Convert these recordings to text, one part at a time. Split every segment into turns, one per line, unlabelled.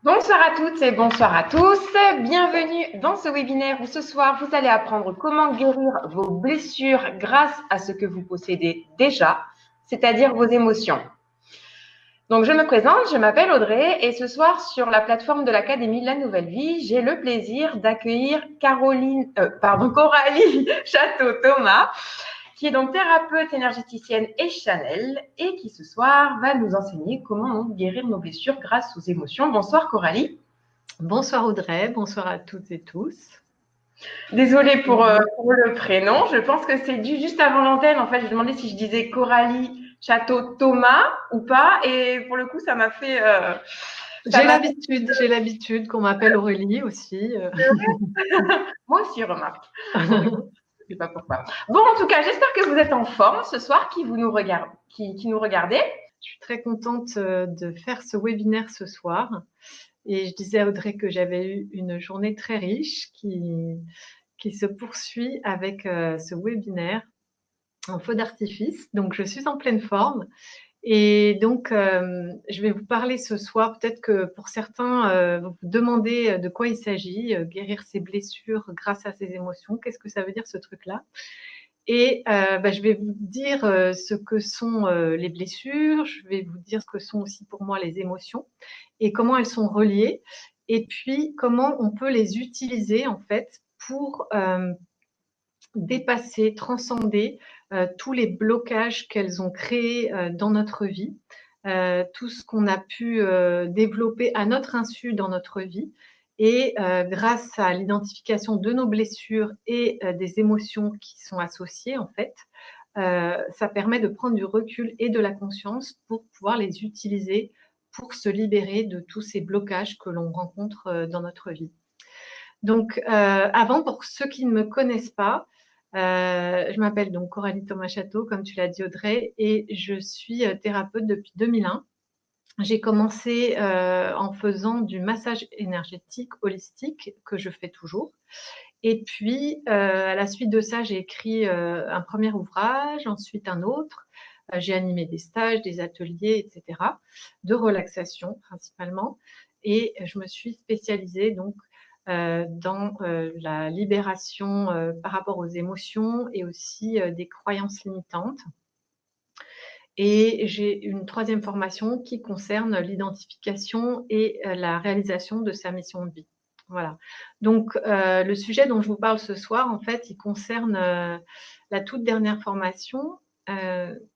Bonsoir à toutes et bonsoir à tous. Bienvenue dans ce webinaire où ce soir, vous allez apprendre comment guérir vos blessures grâce à ce que vous possédez déjà, c'est-à-dire vos émotions. Donc, je me présente, je m'appelle Audrey et ce soir, sur la plateforme de l'Académie de la Nouvelle Vie, j'ai le plaisir d'accueillir Coralie Château-Thomas, qui est donc thérapeute énergéticienne et Chanel et qui ce soir va nous enseigner comment guérir nos blessures grâce aux émotions. Bonsoir Coralie.
Bonsoir Audrey, bonsoir à toutes et tous.
Désolée pour le prénom, je pense que c'est dû juste avant l'antenne. En fait, je demandais si je disais Coralie Château-Thomas ou pas et pour le coup, ça m'a fait…
J'ai l'habitude qu'on m'appelle Aurélie aussi.
Moi aussi, remarque. Je sais pas pourquoi. Bon, en tout cas, j'espère que vous êtes en forme ce soir, qui nous regardez.
Je suis très contente de faire ce webinaire ce soir. Et je disais à Audrey que j'avais eu une journée très riche qui se poursuit avec ce webinaire en feu d'artifice. Donc, je suis en pleine forme. Et donc, je vais vous parler ce soir, peut-être que pour certains, vous vous demandez de quoi il s'agit, guérir ses blessures grâce à ses émotions. Qu'est-ce que ça veut dire ce truc-là? Et je vais vous dire ce que sont les blessures, je vais vous dire ce que sont aussi pour moi les émotions et comment elles sont reliées, et puis comment on peut les utiliser en fait pour dépasser, transcender tous les blocages qu'elles ont créés dans notre vie, tout ce qu'on a pu développer à notre insu dans notre vie. Et grâce à l'identification de nos blessures et des émotions qui sont associées, en fait, ça permet de prendre du recul et de la conscience pour pouvoir les utiliser pour se libérer de tous ces blocages que l'on rencontre dans notre vie. Donc, avant, pour ceux qui ne me connaissent pas, je m'appelle donc Coralie Thomas-Château, comme tu l'as dit Audrey, et je suis thérapeute depuis 2001. J'ai commencé en faisant du massage énergétique holistique, que je fais toujours. Et puis, à la suite de ça, j'ai écrit un premier ouvrage, ensuite un autre. J'ai animé des stages, des ateliers, etc., de relaxation principalement. Et je me suis spécialisée donc dans la libération par rapport aux émotions et aussi des croyances limitantes. Et j'ai une troisième formation qui concerne l'identification et la réalisation de sa mission de vie. Voilà. Donc, le sujet dont je vous parle ce soir, en fait, il concerne la toute dernière formation,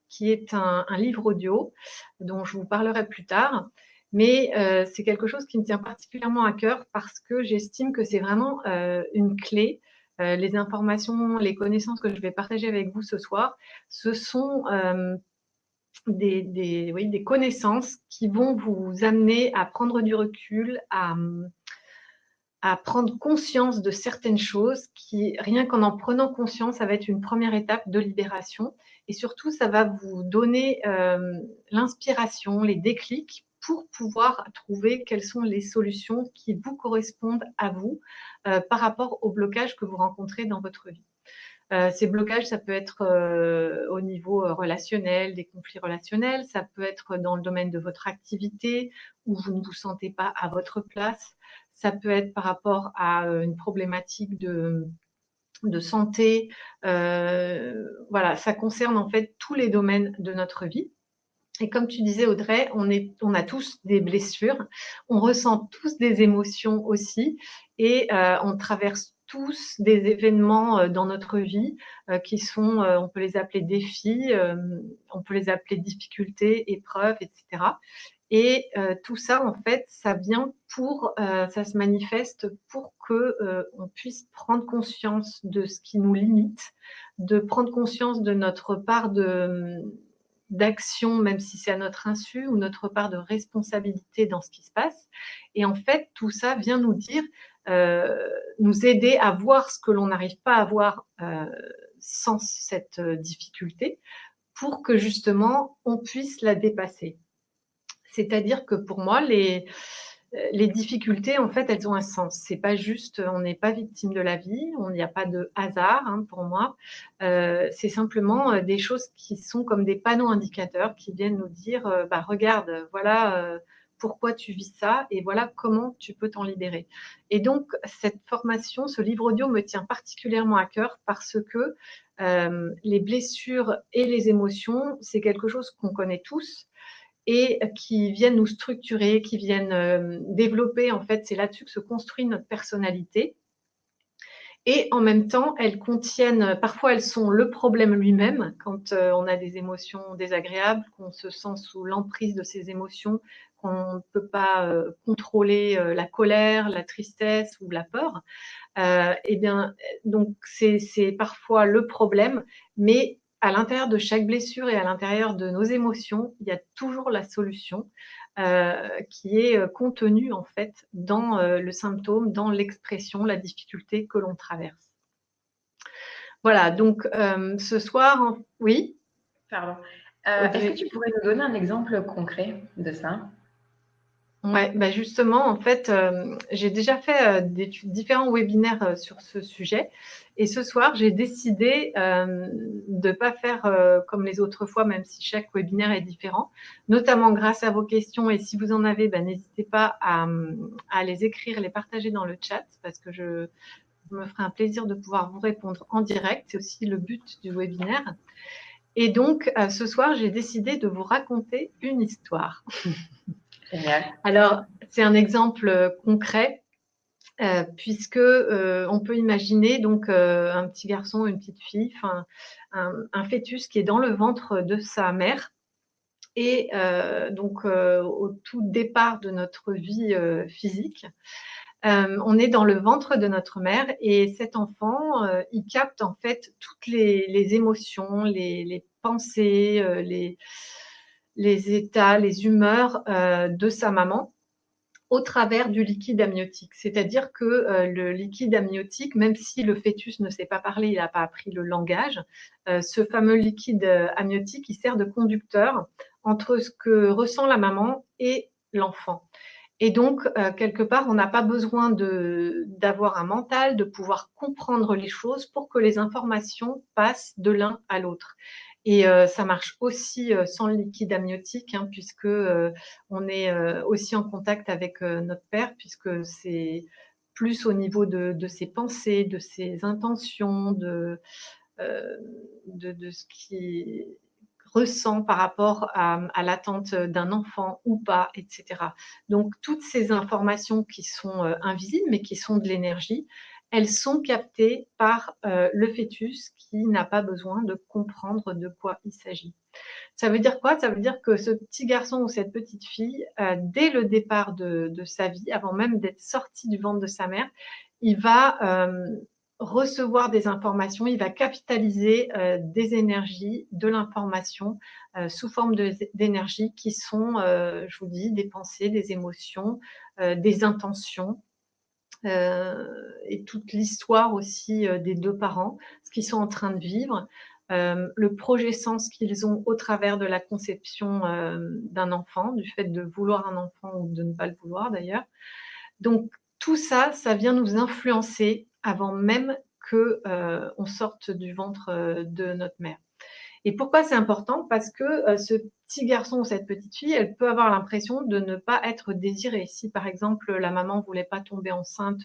qui est un livre audio dont je vous parlerai plus tard. Mais c'est quelque chose qui me tient particulièrement à cœur parce que j'estime que c'est vraiment une clé. Les informations, les connaissances que je vais partager avec vous ce soir, ce sont des connaissances qui vont vous amener à prendre du recul, à prendre conscience de certaines choses qui, rien qu'en prenant conscience, ça va être une première étape de libération. Et surtout, ça va vous donner l'inspiration, les déclics pour pouvoir trouver quelles sont les solutions qui vous correspondent à vous par rapport aux blocages que vous rencontrez dans votre vie. Ces blocages, ça peut être au niveau relationnel, des conflits relationnels, ça peut être dans le domaine de votre activité où vous ne vous sentez pas à votre place, ça peut être par rapport à une problématique de santé. Voilà, ça concerne en fait tous les domaines de notre vie. Et comme tu disais Audrey, on a tous des blessures, on ressent tous des émotions aussi, et on traverse tous des événements dans notre vie qui sont, on peut les appeler défis, on peut les appeler difficultés, épreuves, etc. Et tout ça, en fait, ça vient ça se manifeste pour que on puisse prendre conscience de ce qui nous limite, de prendre conscience de notre part d'action, même si c'est à notre insu, ou notre part de responsabilité dans ce qui se passe. Et en fait, tout ça vient nous dire, nous aider à voir ce que l'on n'arrive pas à voir sans cette difficulté, pour que justement on puisse la dépasser. C'est-à-dire que pour moi, les difficultés, en fait, elles ont un sens. C'est pas juste, on n'est pas victime de la vie, il n'y a pas de hasard pour moi. C'est simplement des choses qui sont comme des panneaux indicateurs qui viennent nous dire, regarde, voilà, pourquoi tu vis ça et voilà comment tu peux t'en libérer. Et donc, cette formation, ce livre audio me tient particulièrement à cœur parce que les blessures et les émotions, c'est quelque chose qu'on connaît tous et qui viennent nous structurer, qui viennent développer, en fait, c'est là-dessus que se construit notre personnalité. Et en même temps, elles contiennent, parfois elles sont le problème lui-même, quand on a des émotions désagréables, qu'on se sent sous l'emprise de ces émotions, qu'on ne peut pas contrôler la colère, la tristesse ou la peur. Eh bien, donc c'est parfois le problème, mais à l'intérieur de chaque blessure et à l'intérieur de nos émotions, il y a toujours la solution qui est contenue en fait dans le symptôme, dans l'expression, la difficulté que l'on traverse. Voilà, donc ce soir, oui.
Pardon. Est-ce que tu pourrais nous donner un exemple concret de ça?
Ouais, bah justement, en fait, j'ai déjà fait différents webinaires sur ce sujet. Et ce soir, j'ai décidé de ne pas faire comme les autres fois, même si chaque webinaire est différent, notamment grâce à vos questions. Et si vous en avez, bah, n'hésitez pas à les écrire, les partager dans le chat, parce que je me ferai un plaisir de pouvoir vous répondre en direct. C'est aussi le but du webinaire. Et donc, ce soir, j'ai décidé de vous raconter une histoire.
Génial.
Alors, c'est un exemple concret, puisque on peut imaginer donc un petit garçon, une petite fille, enfin un fœtus qui est dans le ventre de sa mère. Et donc, au tout départ de notre vie physique, on est dans le ventre de notre mère et cet enfant, il capte en fait toutes les émotions, les pensées, les états, les humeurs de sa maman au travers du liquide amniotique. C'est-à-dire que le liquide amniotique, même si le fœtus ne sait pas parler, il n'a pas appris le langage, ce fameux liquide amniotique, il sert de conducteur entre ce que ressent la maman et l'enfant. Et donc, quelque part, on n'a pas besoin d'avoir un mental, de pouvoir comprendre les choses pour que les informations passent de l'un à l'autre. Et ça marche aussi sans le liquide amniotique, hein, puisque on est aussi en contact avec notre père, puisque c'est plus au niveau de ses pensées, de ses intentions, de ce qui ressent par rapport à l'attente d'un enfant ou pas, etc. Donc, toutes ces informations qui sont invisibles, mais qui sont de l'énergie, elles sont captées par le fœtus qui n'a pas besoin de comprendre de quoi il s'agit. Ça veut dire quoi? Ça veut dire que ce petit garçon ou cette petite fille, dès le départ de sa vie, avant même d'être sorti du ventre de sa mère, il va recevoir des informations, il va capitaliser des énergies, de l'information sous forme d'énergie qui sont, je vous dis, des pensées, des émotions, des intentions. Et toute l'histoire aussi des deux parents, ce qu'ils sont en train de vivre, le projet sens qu'ils ont au travers de la conception d'un enfant, du fait de vouloir un enfant ou de ne pas le vouloir d'ailleurs. Donc tout ça, ça vient nous influencer avant même que on sorte du ventre de notre mère. Et pourquoi c'est important? Parce que ce petit garçon ou cette petite fille, elle peut avoir l'impression de ne pas être désirée. Si par exemple la maman voulait pas tomber enceinte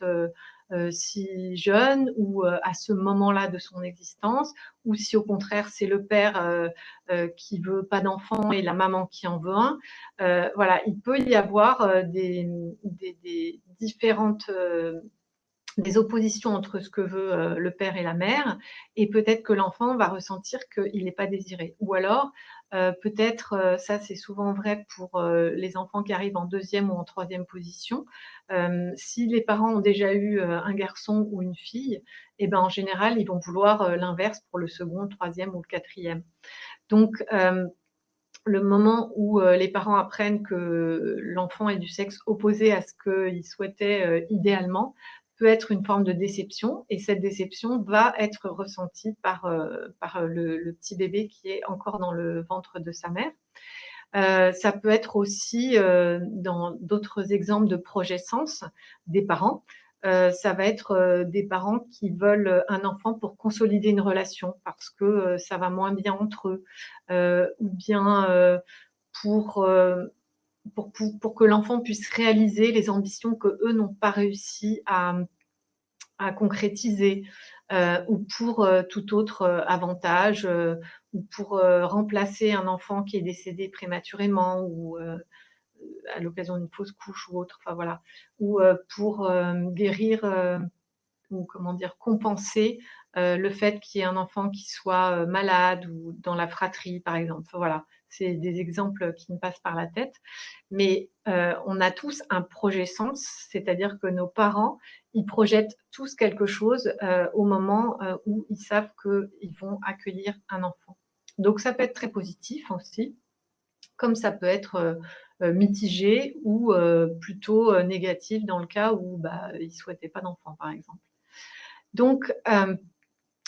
si jeune ou à ce moment-là de son existence, ou si au contraire c'est le père qui veut pas d'enfant et la maman qui en veut un, voilà, il peut y avoir des différentes des oppositions entre ce que veut le père et la mère, et peut-être que l'enfant va ressentir qu'il n'est pas désiré. Ou alors, peut-être, ça c'est souvent vrai pour les enfants qui arrivent en deuxième ou en troisième position, si les parents ont déjà eu un garçon ou une fille, et ben, en général, ils vont vouloir l'inverse pour le second, troisième ou le quatrième. Donc, le moment où les parents apprennent que l'enfant est du sexe opposé à ce qu'ils souhaitaient idéalement, peut être une forme de déception, et cette déception va être ressentie par le petit bébé qui est encore dans le ventre de sa mère. Ça peut être aussi, dans d'autres exemples de projet sens des parents, ça va être des parents qui veulent un enfant pour consolider une relation parce que ça va moins bien entre eux, ou bien pour pour que l'enfant puisse réaliser les ambitions que eux n'ont pas réussi à concrétiser, ou pour tout autre avantage, ou pour remplacer un enfant qui est décédé prématurément, ou à l'occasion d'une fausse couche ou autre, enfin voilà, ou pour guérir, ou comment dire, compenser le fait qu'il y ait un enfant qui soit malade, ou dans la fratrie par exemple. Enfin, voilà, c'est des exemples qui me passent par la tête. Mais on a tous un projet sens, c'est-à-dire que nos parents, ils projettent tous quelque chose au moment où ils savent qu'ils vont accueillir un enfant. Donc ça peut être très positif aussi, comme ça peut être mitigé, ou plutôt négatif dans le cas où ils ne souhaitaient pas d'enfant, par exemple. Donc,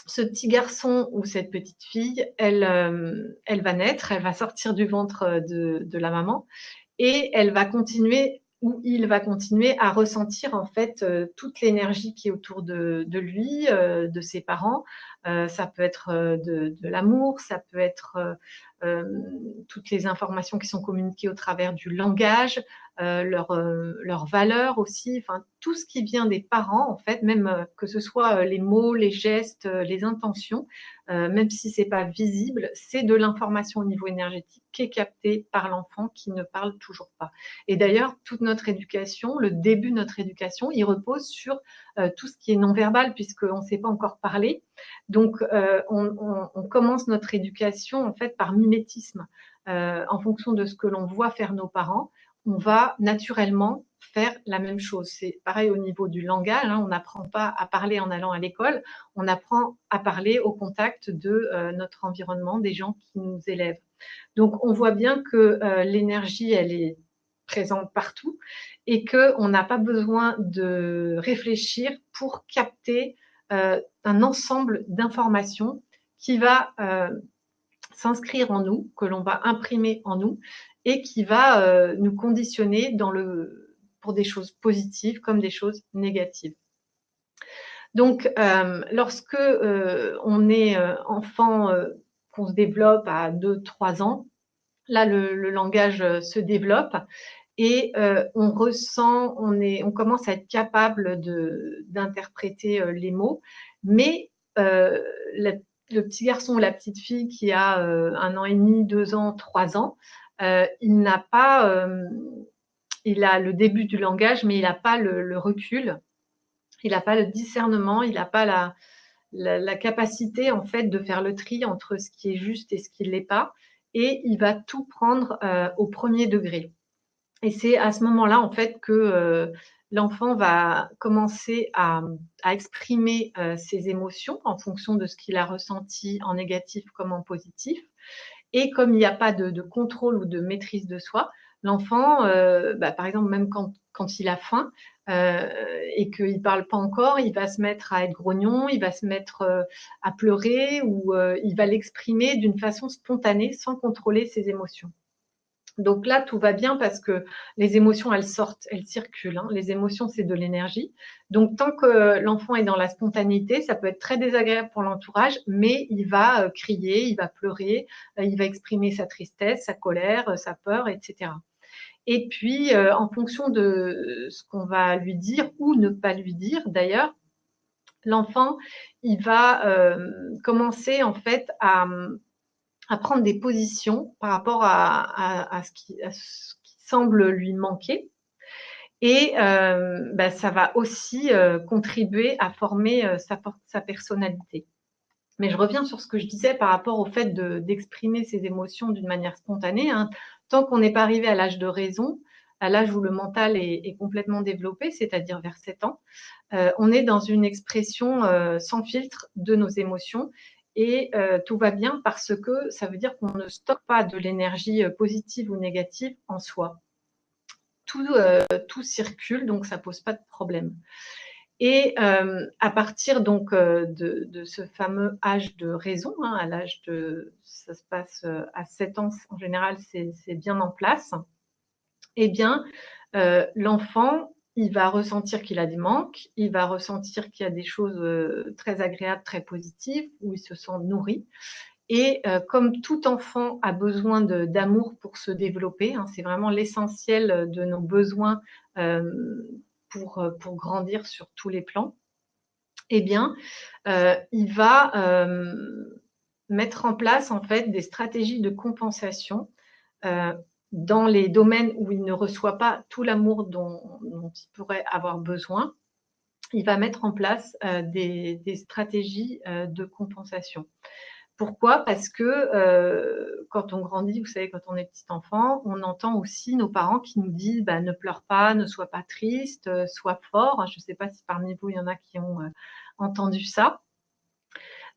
ce petit garçon ou cette petite fille, elle va naître, elle va sortir du ventre de la maman, et elle va continuer, ou il va continuer à ressentir en fait toute l'énergie qui est autour de lui, de ses parents. Ça peut être de l'amour, ça peut être toutes les informations qui sont communiquées au travers du langage, leurs valeurs aussi, enfin tout ce qui vient des parents en fait, même que ce soit les mots, les gestes, les intentions, même si c'est pas visible, c'est de l'information au niveau énergétique qui est captée par l'enfant qui ne parle toujours pas. Et d'ailleurs, toute notre éducation, le début de notre éducation, il repose sur tout ce qui est non-verbal, puisqu'on ne sait pas encore parler. Donc, on commence notre éducation en fait par mimétisme. En fonction de ce que l'on voit faire nos parents, on va naturellement faire la même chose. C'est pareil au niveau du langage, hein, on n'apprend pas à parler en allant à l'école, on apprend à parler au contact de notre environnement, des gens qui nous élèvent. Donc, on voit bien que l'énergie, elle est présente partout, et qu'on n'a pas besoin de réfléchir pour capter un ensemble d'informations qui va s'inscrire en nous, que l'on va imprimer en nous, et qui va nous conditionner pour des choses positives comme des choses négatives. Donc, lorsque on est enfant, qu'on se développe à 2-3 ans, là, le langage se développe, et on ressent, on commence à être capable d'interpréter les mots, mais le petit garçon ou la petite fille qui a 1 an et demi, 2 ans, 3 ans, il n'a pas, il a le début du langage, mais il n'a pas le recul, il n'a pas le discernement, il n'a pas la capacité en fait de faire le tri entre ce qui est juste et ce qui ne l'est pas, et il va tout prendre au premier degré. Et c'est à ce moment-là en fait que l'enfant va commencer à exprimer ses émotions en fonction de ce qu'il a ressenti en négatif comme en positif. Et comme il n'y a pas de contrôle ou de maîtrise de soi, l'enfant, par exemple, même quand il a faim et qu'il ne parle pas encore, il va se mettre à être grognon, il va se mettre à pleurer, ou il va l'exprimer d'une façon spontanée sans contrôler ses émotions. Donc là, tout va bien parce que les émotions, elles sortent, elles circulent, hein. Les émotions, c'est de l'énergie. Donc, tant que l'enfant est dans la spontanéité, ça peut être très désagréable pour l'entourage, mais il va crier, il va pleurer, il va exprimer sa tristesse, sa colère, sa peur, etc. Et puis, en fonction de ce qu'on va lui dire ou ne pas lui dire, d'ailleurs, l'enfant, il va commencer en fait à prendre des positions par rapport à ce qui semble lui manquer. Et ça va aussi contribuer à former sa personnalité. Mais je reviens sur ce que je disais par rapport au fait d'exprimer ses émotions d'une manière spontanée, hein. Tant qu'on n'est pas arrivé à l'âge de raison, à l'âge où le mental est complètement développé, c'est-à-dire vers 7 ans, on est dans une expression sans filtre de nos émotions, et tout va bien parce que ça veut dire qu'on ne stocke pas de l'énergie positive ou négative en soi. Tout circule, donc ça ne pose pas de problème. Et à partir donc de ce fameux âge de raison, hein, à l'âge ça se passe à 7 ans en général, c'est bien en place, eh bien l'enfant, il va ressentir qu'il a des manques, il va ressentir qu'il y a des choses très agréables, très positives, où il se sent nourri. Et comme tout enfant a besoin d'amour pour se développer, hein, c'est vraiment l'essentiel de nos besoins pour grandir sur tous les plans, eh bien, il va mettre en place en fait des stratégies de compensation dans les domaines où il ne reçoit pas tout l'amour dont il pourrait avoir besoin. Il va mettre en place des stratégies de compensation. Pourquoi? Parce que quand on grandit, vous savez, quand on est petit enfant, on entend aussi nos parents qui nous disent bah, ne pleure pas, ne sois pas triste, sois fort. Je ne sais pas si parmi vous, il y en a qui ont entendu ça.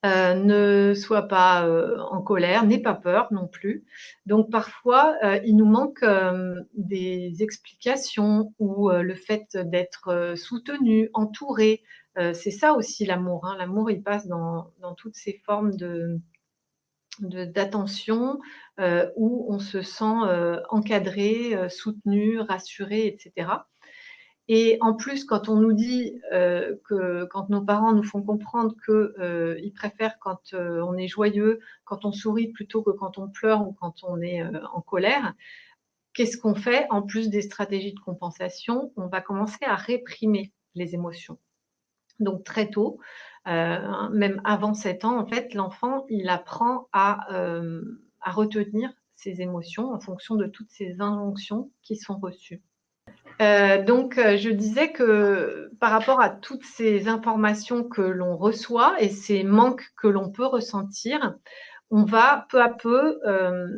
Ne sois pas en colère, n'aie pas peur non plus. Donc parfois, il nous manque des explications ou le fait d'être soutenu, entouré. C'est ça aussi l'amour. Hein. L'amour, il passe dans toutes ces formes d'attention où on se sent encadré, soutenu, rassuré, etc. Et en plus, quand on nous dit quand nos parents nous font comprendre qu'ils préfèrent quand on est joyeux, quand on sourit plutôt que quand on pleure ou quand on est en colère, qu'est-ce qu'on fait? En plus des stratégies de compensation, on va commencer à réprimer les émotions. Donc très tôt, même avant 7 ans, en fait, l'enfant, il apprend à retenir ses émotions en fonction de toutes ces injonctions qui sont reçues. Je disais que par rapport à toutes ces informations que l'on reçoit et ces manques que l'on peut ressentir, on va peu à peu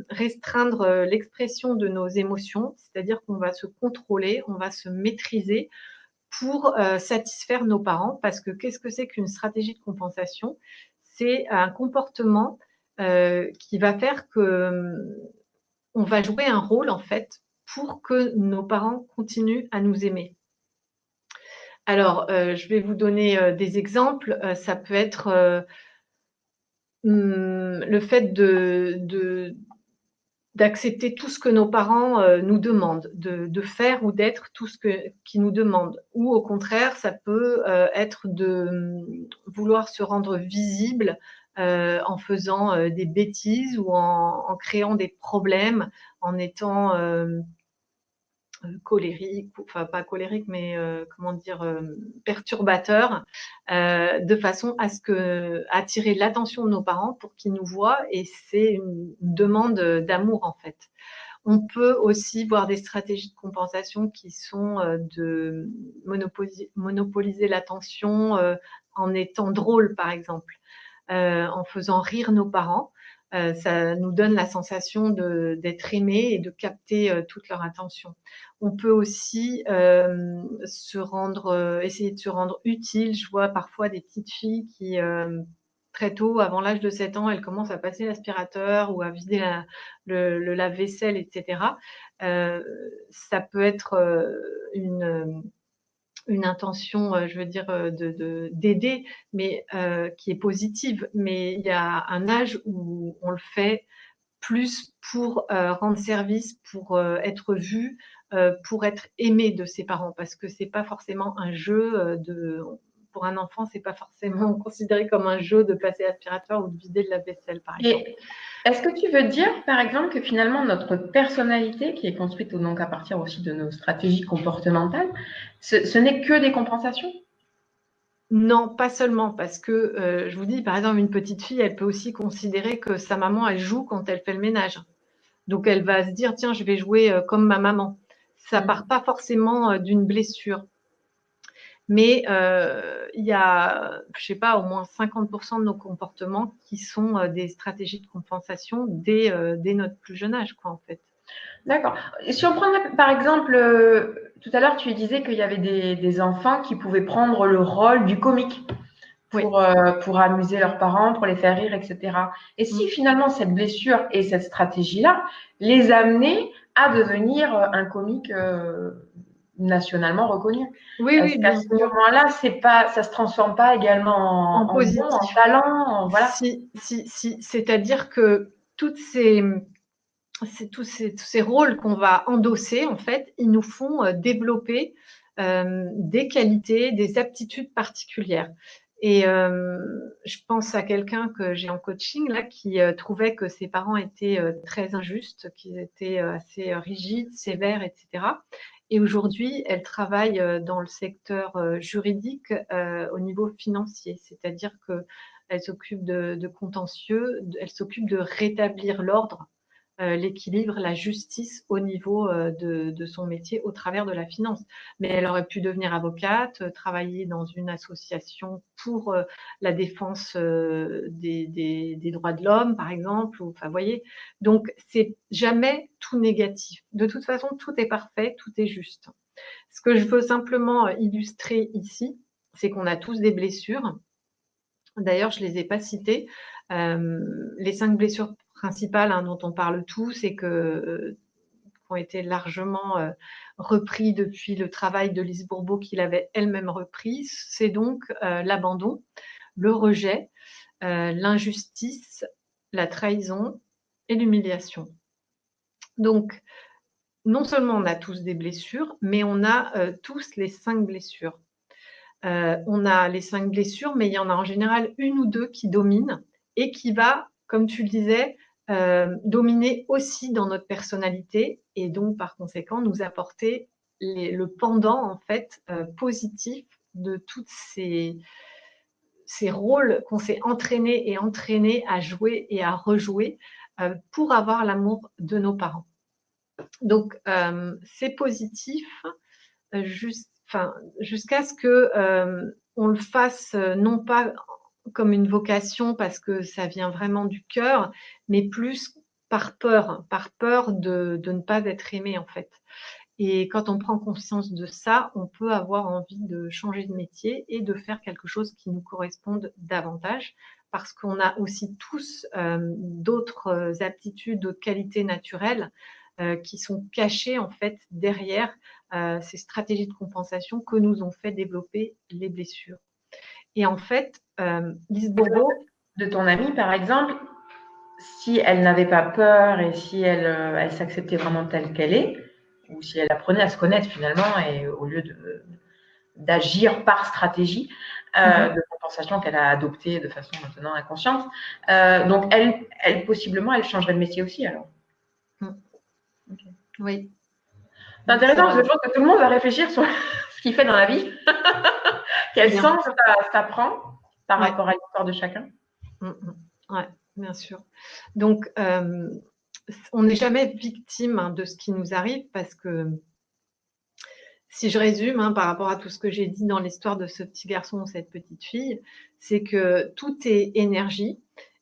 restreindre l'expression de nos émotions, c'est-à-dire qu'on va se contrôler, on va se maîtriser pour satisfaire nos parents. Parce que qu'est-ce que c'est qu'une stratégie de compensation? C'est un comportement qui va faire que on va jouer un rôle en fait pour que nos parents continuent à nous aimer. Alors, je vais vous donner des exemples. Ça peut être le fait d'accepter tout ce que nos parents nous demandent, de faire ou d'être tout ce qu'ils nous demandent. Ou au contraire, ça peut être de vouloir se rendre visible en faisant des bêtises ou en créant des problèmes, en étant colérique, enfin pas colérique, mais comment dire, perturbateur, de façon à ce que attirer l'attention de nos parents pour qu'ils nous voient, et c'est une demande d'amour en fait. On peut aussi voir des stratégies de compensation qui sont de monopoliser l'attention en étant drôle, par exemple, en faisant rire nos parents. Ça nous donne la sensation d'être aimé et de capter toute leur attention. On peut aussi essayer de se rendre utile. Je vois parfois des petites filles qui, très tôt, avant l'âge de 7 ans, elles commencent à passer l'aspirateur ou à vider le lave-vaisselle, etc. Ça peut être une intention, je veux dire, d'aider, mais qui est positive. Mais il y a un âge où on le fait plus pour rendre service, pour être vu, pour être aimé de ses parents, parce que c'est pas forcément un jeu pour un enfant, c'est pas forcément considéré comme un jeu de passer l'aspirateur ou de vider le lave-vaisselle, par exemple.
Et est-ce que tu veux dire, par exemple, que finalement notre personnalité, qui est construite donc à partir aussi de nos stratégies comportementales, ce n'est que des compensations?
Non, pas seulement, parce que je vous dis, par exemple, une petite fille, elle peut aussi considérer que sa maman, elle joue quand elle fait le ménage. Donc, elle va se dire, tiens, je vais jouer comme ma maman. Ça part pas forcément d'une blessure. Mais il y a, je sais pas, au moins 50% de nos comportements qui sont des stratégies de compensation dès notre plus jeune âge, quoi, en fait.
D'accord. Si on prend par exemple, tout à l'heure, tu disais qu'il y avait des enfants qui pouvaient prendre le rôle du comique pour amuser leurs parents, pour les faire rire, etc. Et si finalement cette blessure et cette stratégie-là les amenaient à devenir un comique nationalement reconnu?
Oui,
Est-ce qu'à ce moment-là, ça se transforme pas également en
positif,
don, en talent, voilà?
Si. C'est-à-dire que tous ces rôles qu'on va endosser, en fait, ils nous font développer des qualités, des aptitudes particulières. Et je pense à quelqu'un que j'ai en coaching là qui trouvait que ses parents étaient très injustes, qu'ils étaient assez rigides, sévères, etc. Et aujourd'hui, elle travaille dans le secteur juridique au niveau financier, c'est-à-dire qu'elle s'occupe de contentieux, elle s'occupe de rétablir l'ordre, l'équilibre, la justice au niveau de son métier au travers de la finance. Mais elle aurait pu devenir avocate, travailler dans une association pour la défense des droits de l'homme, par exemple. Enfin, vous voyez, donc c'est jamais tout négatif. De toute façon, tout est parfait, tout est juste. Ce que je veux simplement illustrer ici, c'est qu'on a tous des blessures. D'ailleurs, je ne les ai pas citées. Les 5 blessures principales dont on parle tous et qui ont été largement repris depuis le travail de Lise Bourbeau qu'il avait elle-même repris, c'est donc l'abandon, le rejet, l'injustice, la trahison et l'humiliation. Donc, non seulement on a tous des blessures, mais on a tous les 5 blessures. On a les 5 blessures, mais il y en a en général une ou deux qui dominent et qui va, comme tu le disais, dominer aussi dans notre personnalité et donc par conséquent nous apporter le pendant en fait positif de tous ces rôles qu'on s'est entraîné à jouer et à rejouer pour avoir l'amour de nos parents. Donc c'est positif jusqu'à ce que on le fasse non pas comme une vocation parce que ça vient vraiment du cœur, mais plus par peur de ne pas être aimé en fait. Et quand on prend conscience de ça, on peut avoir envie de changer de métier et de faire quelque chose qui nous corresponde davantage parce qu'on a aussi tous d'autres aptitudes, d'autres qualités naturelles qui sont cachées en fait derrière ces stratégies de compensation que nous ont fait développer les blessures. Et en fait, Lise Bourbeau…
De ton amie, par exemple, si elle n'avait pas peur et si elle s'acceptait vraiment telle qu'elle est, ou si elle apprenait à se connaître finalement, et au lieu d'agir par stratégie de compensation qu'elle a adoptée de façon maintenant inconsciente, donc elle possiblement, elle changerait de métier aussi alors.
Okay. Oui.
C'est intéressant parce que je pense que tout le monde va réfléchir sur ce qu'il fait dans la vie. Quel sens ça prend par rapport à l'histoire de chacun.
Oui, bien sûr. Donc, on n'est jamais victime de ce qui nous arrive parce que, si je résume par rapport à tout ce que j'ai dit dans l'histoire de ce petit garçon ou cette petite fille, c'est que tout est énergie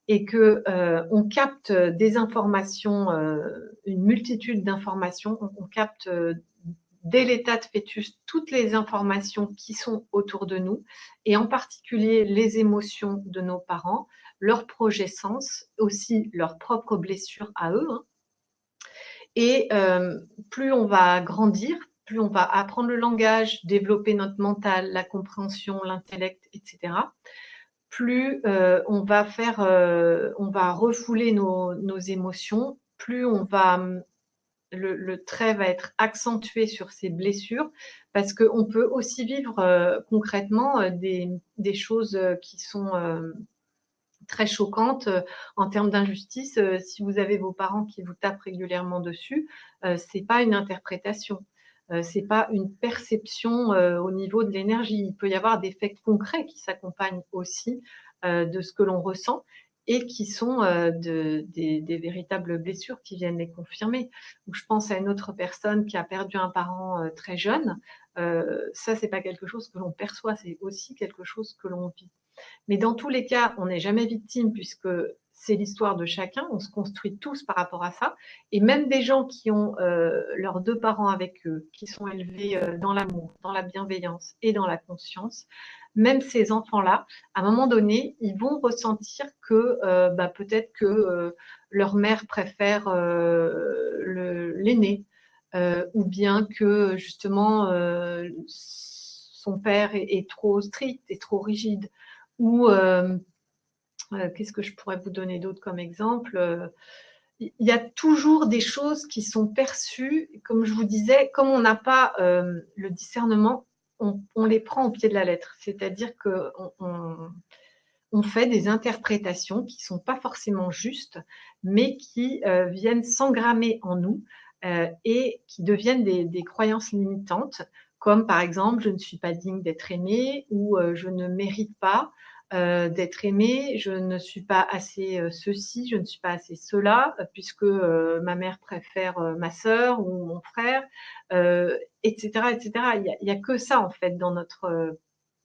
et qu'on capte des informations, une multitude d'informations, on capte dès l'état de fœtus toutes les informations qui sont autour de nous et en particulier les émotions de nos parents, leurs projets sens, aussi leurs propres blessures à eux. Et plus on va grandir, plus on va apprendre le langage, développer notre mental, la compréhension, l'intellect, etc., plus on va refouler nos émotions, plus le trait va être accentué sur ces blessures, parce qu'on peut aussi vivre concrètement des choses qui sont très choquantes en termes d'injustice. Si vous avez vos parents qui vous tapent régulièrement dessus, c'est pas une interprétation. C'est pas une perception au niveau de l'énergie. Il peut y avoir des faits concrets qui s'accompagnent aussi de ce que l'on ressent et qui sont des véritables blessures qui viennent les confirmer. Donc, je pense à une autre personne qui a perdu un parent très jeune. Ça, c'est pas quelque chose que l'on perçoit, c'est aussi quelque chose que l'on vit. Mais dans tous les cas, on n'est jamais victime puisque c'est l'histoire de chacun, on se construit tous par rapport à ça. Et même des gens qui ont leurs 2 parents avec eux, qui sont élevés dans l'amour, dans la bienveillance et dans la conscience, même ces enfants-là, à un moment donné, ils vont ressentir que peut-être que leur mère préfère l'aîné, ou bien que justement son père est trop strict, est trop rigide. Ou qu'est-ce que je pourrais vous donner d'autre comme exemple? Il y a toujours des choses qui sont perçues, comme je vous disais, comme on n'a pas le discernement, on les prend au pied de la lettre. C'est-à-dire qu'on fait des interprétations qui ne sont pas forcément justes, mais qui viennent s'engrammer en nous et qui deviennent des croyances limitantes, comme par exemple, je ne suis pas digne d'être aimée ou je ne mérite pas d'être aimée, je ne suis pas assez ceci, je ne suis pas assez cela, puisque ma mère préfère ma sœur ou mon frère, etc., etc. Il y a que ça, en fait, dans notre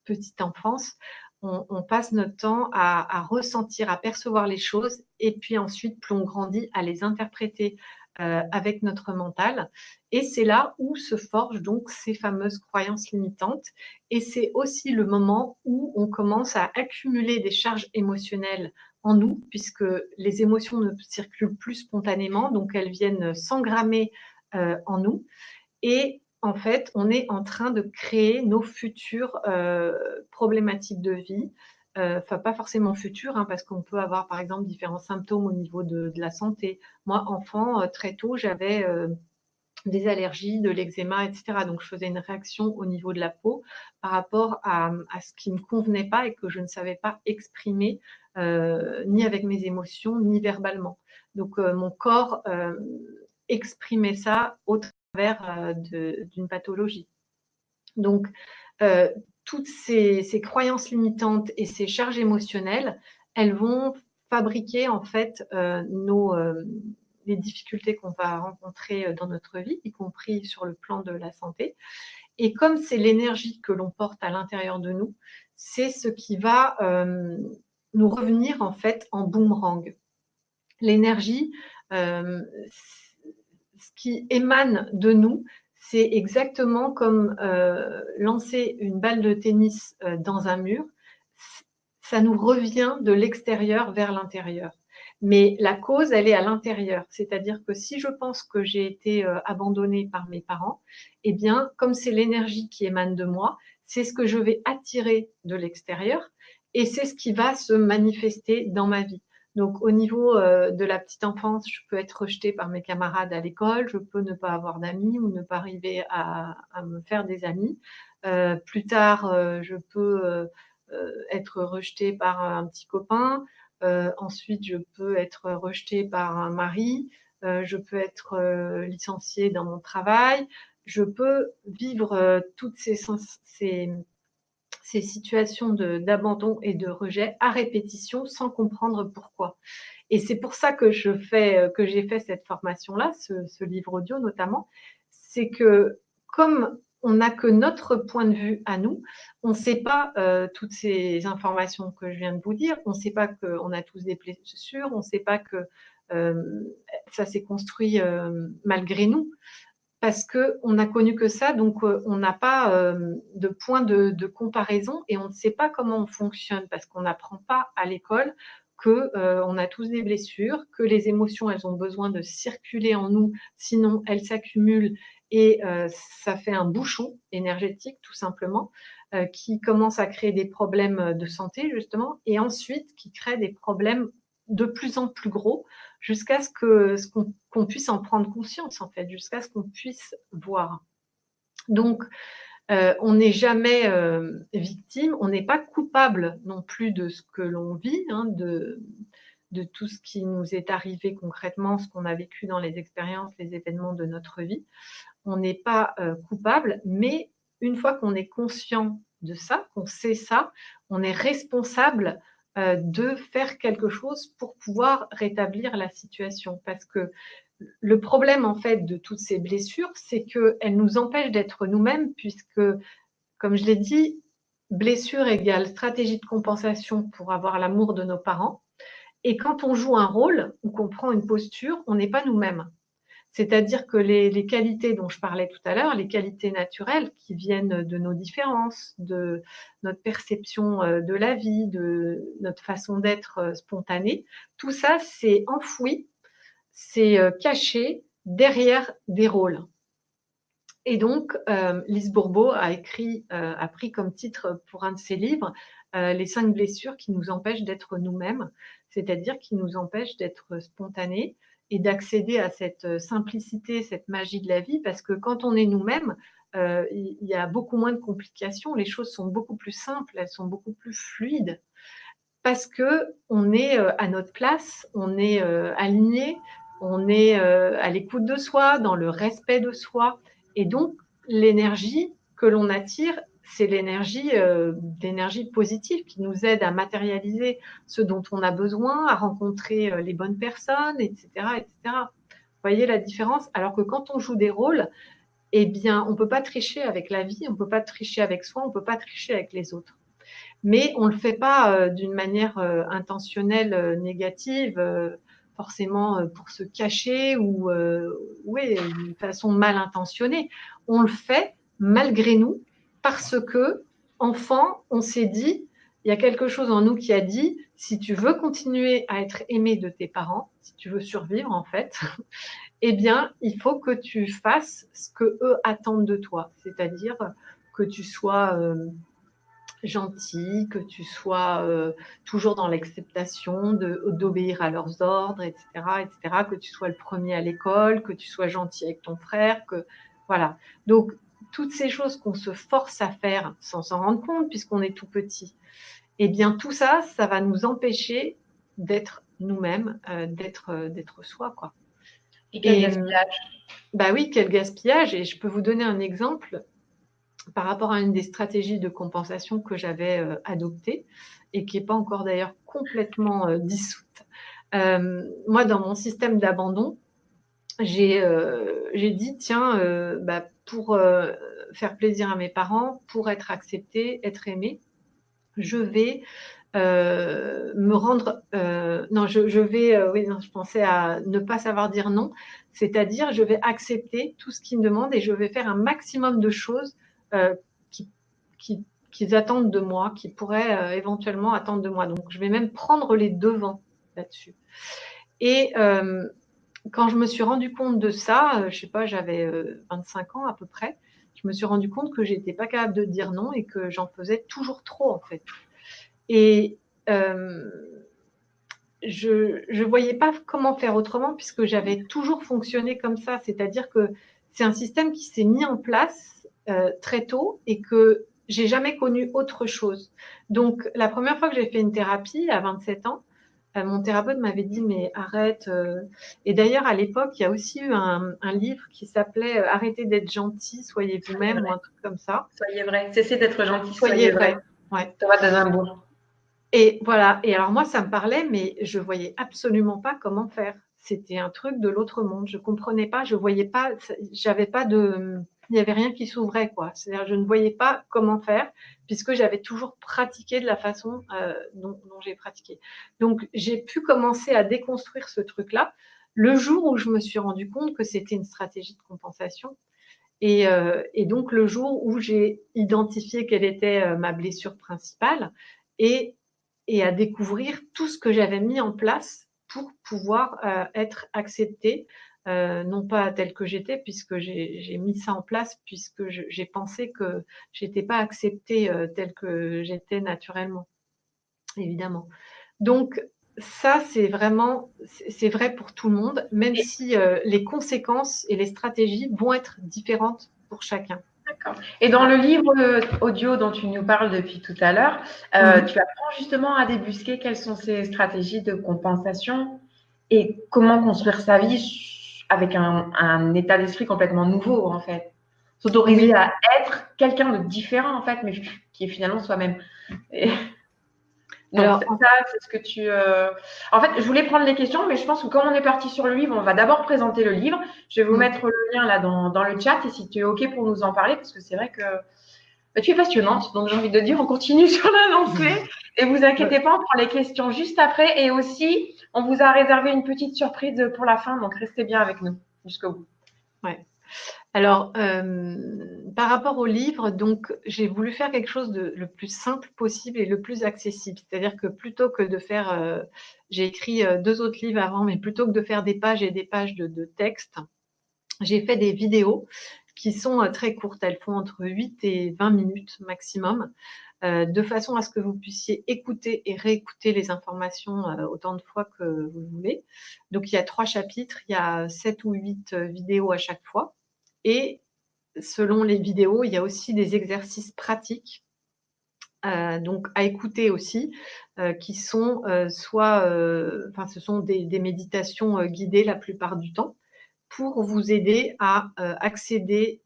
petite enfance. On passe notre temps à ressentir, à percevoir les choses, et puis ensuite, plus on grandit, à les interpréter avec notre mental. Et c'est là où se forgent donc ces fameuses croyances limitantes. Et c'est aussi le moment où on commence à accumuler des charges émotionnelles en nous, puisque les émotions ne circulent plus spontanément, donc elles viennent s'engrammer en nous. Et en fait, on est en train de créer nos futures problématiques de vie. Enfin, pas forcément futures, hein, parce qu'on peut avoir, par exemple, différents symptômes au niveau de la santé. Moi, enfant, très tôt, j'avais des allergies, de l'eczéma, etc. Donc, je faisais une réaction au niveau de la peau par rapport à ce qui ne me convenait pas et que je ne savais pas exprimer, ni avec mes émotions, ni verbalement. Donc, mon corps exprimait ça au travers d'une pathologie. Donc, toutes ces croyances limitantes et ces charges émotionnelles, elles vont fabriquer en fait les difficultés qu'on va rencontrer dans notre vie, y compris sur le plan de la santé. Et comme c'est l'énergie que l'on porte à l'intérieur de nous, c'est ce qui va nous revenir en fait en boomerang. L'énergie, ce qui émane de nous, c'est exactement comme lancer une balle de tennis dans un mur. Ça nous revient de l'extérieur vers l'intérieur. Mais la cause, elle est à l'intérieur. C'est-à-dire que si je pense que j'ai été abandonnée par mes parents, eh bien, comme c'est l'énergie qui émane de moi, c'est ce que je vais attirer de l'extérieur et c'est ce qui va se manifester dans ma vie. Donc, au niveau de la petite enfance, je peux être rejetée par mes camarades à l'école, je peux ne pas avoir d'amis ou ne pas arriver à me faire des amis. Plus tard, je peux être rejetée par un petit copain. Ensuite, je peux être rejetée par un mari. Je peux être licenciée dans mon travail. Je peux vivre toutes ces situations d'abandon et de rejet à répétition sans comprendre pourquoi. Et c'est pour ça que j'ai fait cette formation-là, ce livre audio notamment, c'est que comme on n'a que notre point de vue à nous, on ne sait pas toutes ces informations que je viens de vous dire, on ne sait pas qu'on a tous des blessures, on ne sait pas que ça s'est construit malgré nous, parce qu'on n'a connu que ça, donc on n'a pas de point de comparaison et on ne sait pas comment on fonctionne parce qu'on n'apprend pas à l'école qu'on a tous des blessures, que les émotions, elles ont besoin de circuler en nous, sinon elles s'accumulent et ça fait un bouchon énergétique tout simplement qui commence à créer des problèmes de santé justement et ensuite qui crée des problèmes de plus en plus gros jusqu'à qu'on puisse en prendre conscience, en fait, jusqu'à ce qu'on puisse voir. Donc, on n'est jamais victime, on n'est pas coupable non plus de ce que l'on vit, hein, de tout ce qui nous est arrivé concrètement, ce qu'on a vécu dans les expériences, les événements de notre vie. On n'est pas coupable, mais une fois qu'on est conscient de ça, qu'on sait ça, on est responsable de faire quelque chose pour pouvoir rétablir la situation. Parce que le problème, en fait, de toutes ces blessures, c'est qu'elles nous empêchent d'être nous-mêmes, puisque, comme je l'ai dit, blessure égale stratégie de compensation pour avoir l'amour de nos parents. Et quand on joue un rôle ou qu'on prend une posture, on n'est pas nous-mêmes. C'est-à-dire que les qualités dont je parlais tout à l'heure, les qualités naturelles qui viennent de nos différences, de notre perception de la vie, de notre façon d'être spontanée, tout ça, c'est enfoui, c'est caché derrière des rôles. Et donc, Lise Bourbeau a pris comme titre pour un de ses livres les 5 blessures qui nous empêchent d'être nous-mêmes, c'est-à-dire qui nous empêchent d'être spontanés et d'accéder à cette simplicité, cette magie de la vie, parce que quand on est nous-mêmes, il y a beaucoup moins de complications. Les choses sont beaucoup plus simples, elles sont beaucoup plus fluides parce qu'on est à notre place, on est aligné, on est à l'écoute de soi, dans le respect de soi. Et donc, l'énergie que l'on attire, c'est d'énergie positive qui nous aide à matérialiser ce dont on a besoin, à rencontrer les bonnes personnes, etc., etc. Vous voyez la différence? Alors que quand on joue des rôles, eh bien, on ne peut pas tricher avec la vie, on ne peut pas tricher avec soi, on ne peut pas tricher avec les autres. Mais on ne le fait pas d'une manière intentionnelle, négative, forcément pour se cacher ou oui, d'une façon mal intentionnée. On le fait malgré nous parce que, enfant, on s'est dit, il y a quelque chose en nous qui a dit, si tu veux continuer à être aimé de tes parents, si tu veux survivre en fait, eh bien, il faut que tu fasses ce que eux attendent de toi, c'est-à-dire que tu sois gentil, que tu sois toujours dans l'acceptation d'obéir à leurs ordres, etc., etc., que tu sois le premier à l'école, que tu sois gentil avec ton frère, que voilà. Donc, toutes ces choses qu'on se force à faire sans s'en rendre compte, puisqu'on est tout petit, eh bien, tout ça, ça va nous empêcher d'être nous-mêmes, d'être soi, quoi.
Et quel gaspillage.
Bah oui, quel gaspillage. Et je peux vous donner un exemple par rapport à une des stratégies de compensation que j'avais adoptée et qui n'est pas encore d'ailleurs complètement dissoute. Moi, dans mon système d'abandon, j'ai dit, tiens, pour faire plaisir à mes parents, pour être acceptée, être aimée, je vais me rendre. Non, je vais. Oui, non, je pensais à ne pas savoir dire non. C'est-à-dire, je vais accepter tout ce qu'ils me demandent et je vais faire un maximum de choses euh, qui, qu'ils attendent de moi, qui pourraient éventuellement attendre de moi. Donc, je vais même prendre les devants là-dessus. Et quand je me suis rendu compte de ça, je sais pas, j'avais 25 ans à peu près, je me suis rendu compte que j'étais pas capable de dire non et que j'en faisais toujours trop en fait. Et je ne voyais pas comment faire autrement puisque j'avais toujours fonctionné comme ça. C'est-à-dire que c'est un système qui s'est mis en place très tôt et que j'ai jamais connu autre chose. Donc, la première fois que j'ai fait une thérapie à 27 ans, mon thérapeute m'avait dit mais arrête. Et d'ailleurs, à l'époque, il y a aussi eu un livre qui s'appelait Arrêtez d'être gentil, soyez vous-même ou un truc comme ça.
Soyez vrai. Cessez d'être gentil,
Soyez
soyez vrai.
vrai. Ouais.
Thomas d'Azinbourg.
Et voilà. Et alors moi, ça me parlait, mais je voyais absolument pas comment faire. C'était un truc de l'autre monde. Je comprenais pas, je voyais pas, j'avais pas de, il y avait rien qui s'ouvrait quoi. C'est-à-dire, je ne voyais pas comment faire puisque j'avais toujours pratiqué de la façon dont j'ai pratiqué. Donc, j'ai pu commencer à déconstruire ce truc-là le jour où je me suis rendu compte que c'était une stratégie de compensation. Et donc, le jour où j'ai identifié quelle était ma blessure principale et, et à découvrir tout ce que j'avais mis en place pour pouvoir être acceptée, non pas telle que j'étais, puisque j'ai mis ça en place, puisque j'ai pensé que j'étais pas acceptée telle que j'étais naturellement, évidemment. Donc, ça, c'est vrai pour tout le monde, même
Et,
si les conséquences et les stratégies vont être différentes pour chacun.
d'accord. Et dans le livre audio dont tu nous parles depuis tout à l'heure, tu apprends justement à débusquer quelles sont ces stratégies de compensation et comment construire sa vie avec un état d'esprit complètement nouveau, en fait. S'autoriser
Oui.
à être quelqu'un de différent, en fait, mais qui est finalement soi-même. Et donc,
Alors,
ça, c'est ce que tu. En fait, je voulais prendre les questions, mais je pense que comme on est parti sur le livre, on va d'abord présenter le livre. Je vais vous mettre le lien là dans le chat et si tu es OK pour nous en parler, parce que c'est vrai que tu es passionnante. Donc, j'ai envie de dire, on continue sur la lancée. Et vous inquiétez pas, on prend les questions juste après. Et aussi, on vous a réservé une petite surprise pour la fin. Donc, restez bien avec nous jusqu'au bout.
ouais. Alors, par rapport au livre, donc j'ai voulu faire quelque chose de le plus simple possible et le plus accessible. C'est-à-dire que plutôt que de faire, j'ai écrit 2 autres livres avant, mais plutôt que de faire des pages et des pages de texte, j'ai fait des vidéos qui sont très courtes. Elles font entre 8 et 20 minutes maximum, de façon à ce que vous puissiez écouter et réécouter les informations autant de fois que vous voulez. Donc, il y a 3 chapitres, il y a 7 ou 8 vidéos à chaque fois. Et selon les vidéos, il y a aussi des exercices pratiques donc à écouter aussi, qui sont soit, ce sont des méditations guidées la plupart du temps, pour vous aider à accéder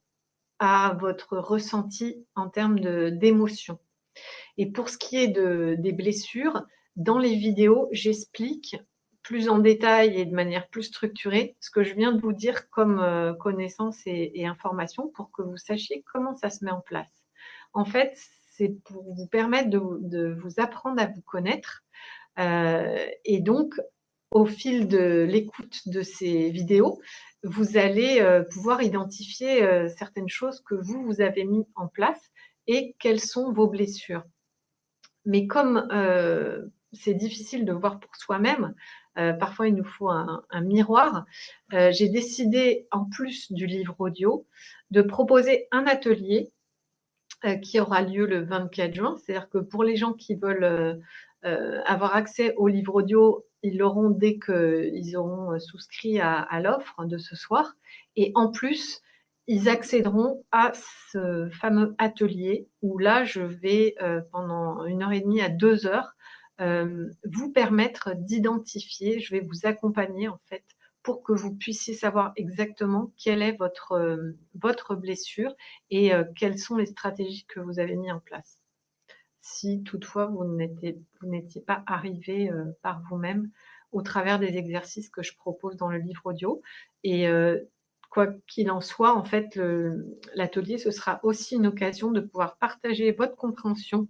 à votre ressenti en termes d'émotion. Et pour ce qui est des blessures, dans les vidéos, j'explique plus en détail et de manière plus structurée ce que je viens de vous dire comme connaissances et informations pour que vous sachiez comment ça se met en place. En fait, c'est pour vous permettre de vous apprendre à vous connaître. Et donc, au fil de l'écoute de ces vidéos, vous allez pouvoir identifier certaines choses que vous avez mis en place et quelles sont vos blessures. Mais comme c'est difficile de voir pour soi-même, parfois il nous faut un miroir, j'ai décidé, en plus du livre audio, de proposer un atelier qui aura lieu le 24 juin. C'est-à-dire que pour les gens qui veulent avoir accès au livre audio, ils l'auront dès qu'ils auront souscrit à l'offre de ce soir. Et en plus, ils accéderont à ce fameux atelier où là, je vais pendant 1h30 à 2 heures vous permettre d'identifier, je vais vous accompagner en fait pour que vous puissiez savoir exactement quelle est votre blessure et quelles sont les stratégies que vous avez mises en place. Si toutefois vous n'étiez pas arrivé par vous-même au travers des exercices que je propose dans le livre audio. Et quoi qu'il en soit, en fait, l'atelier, ce sera aussi une occasion de pouvoir partager votre compréhension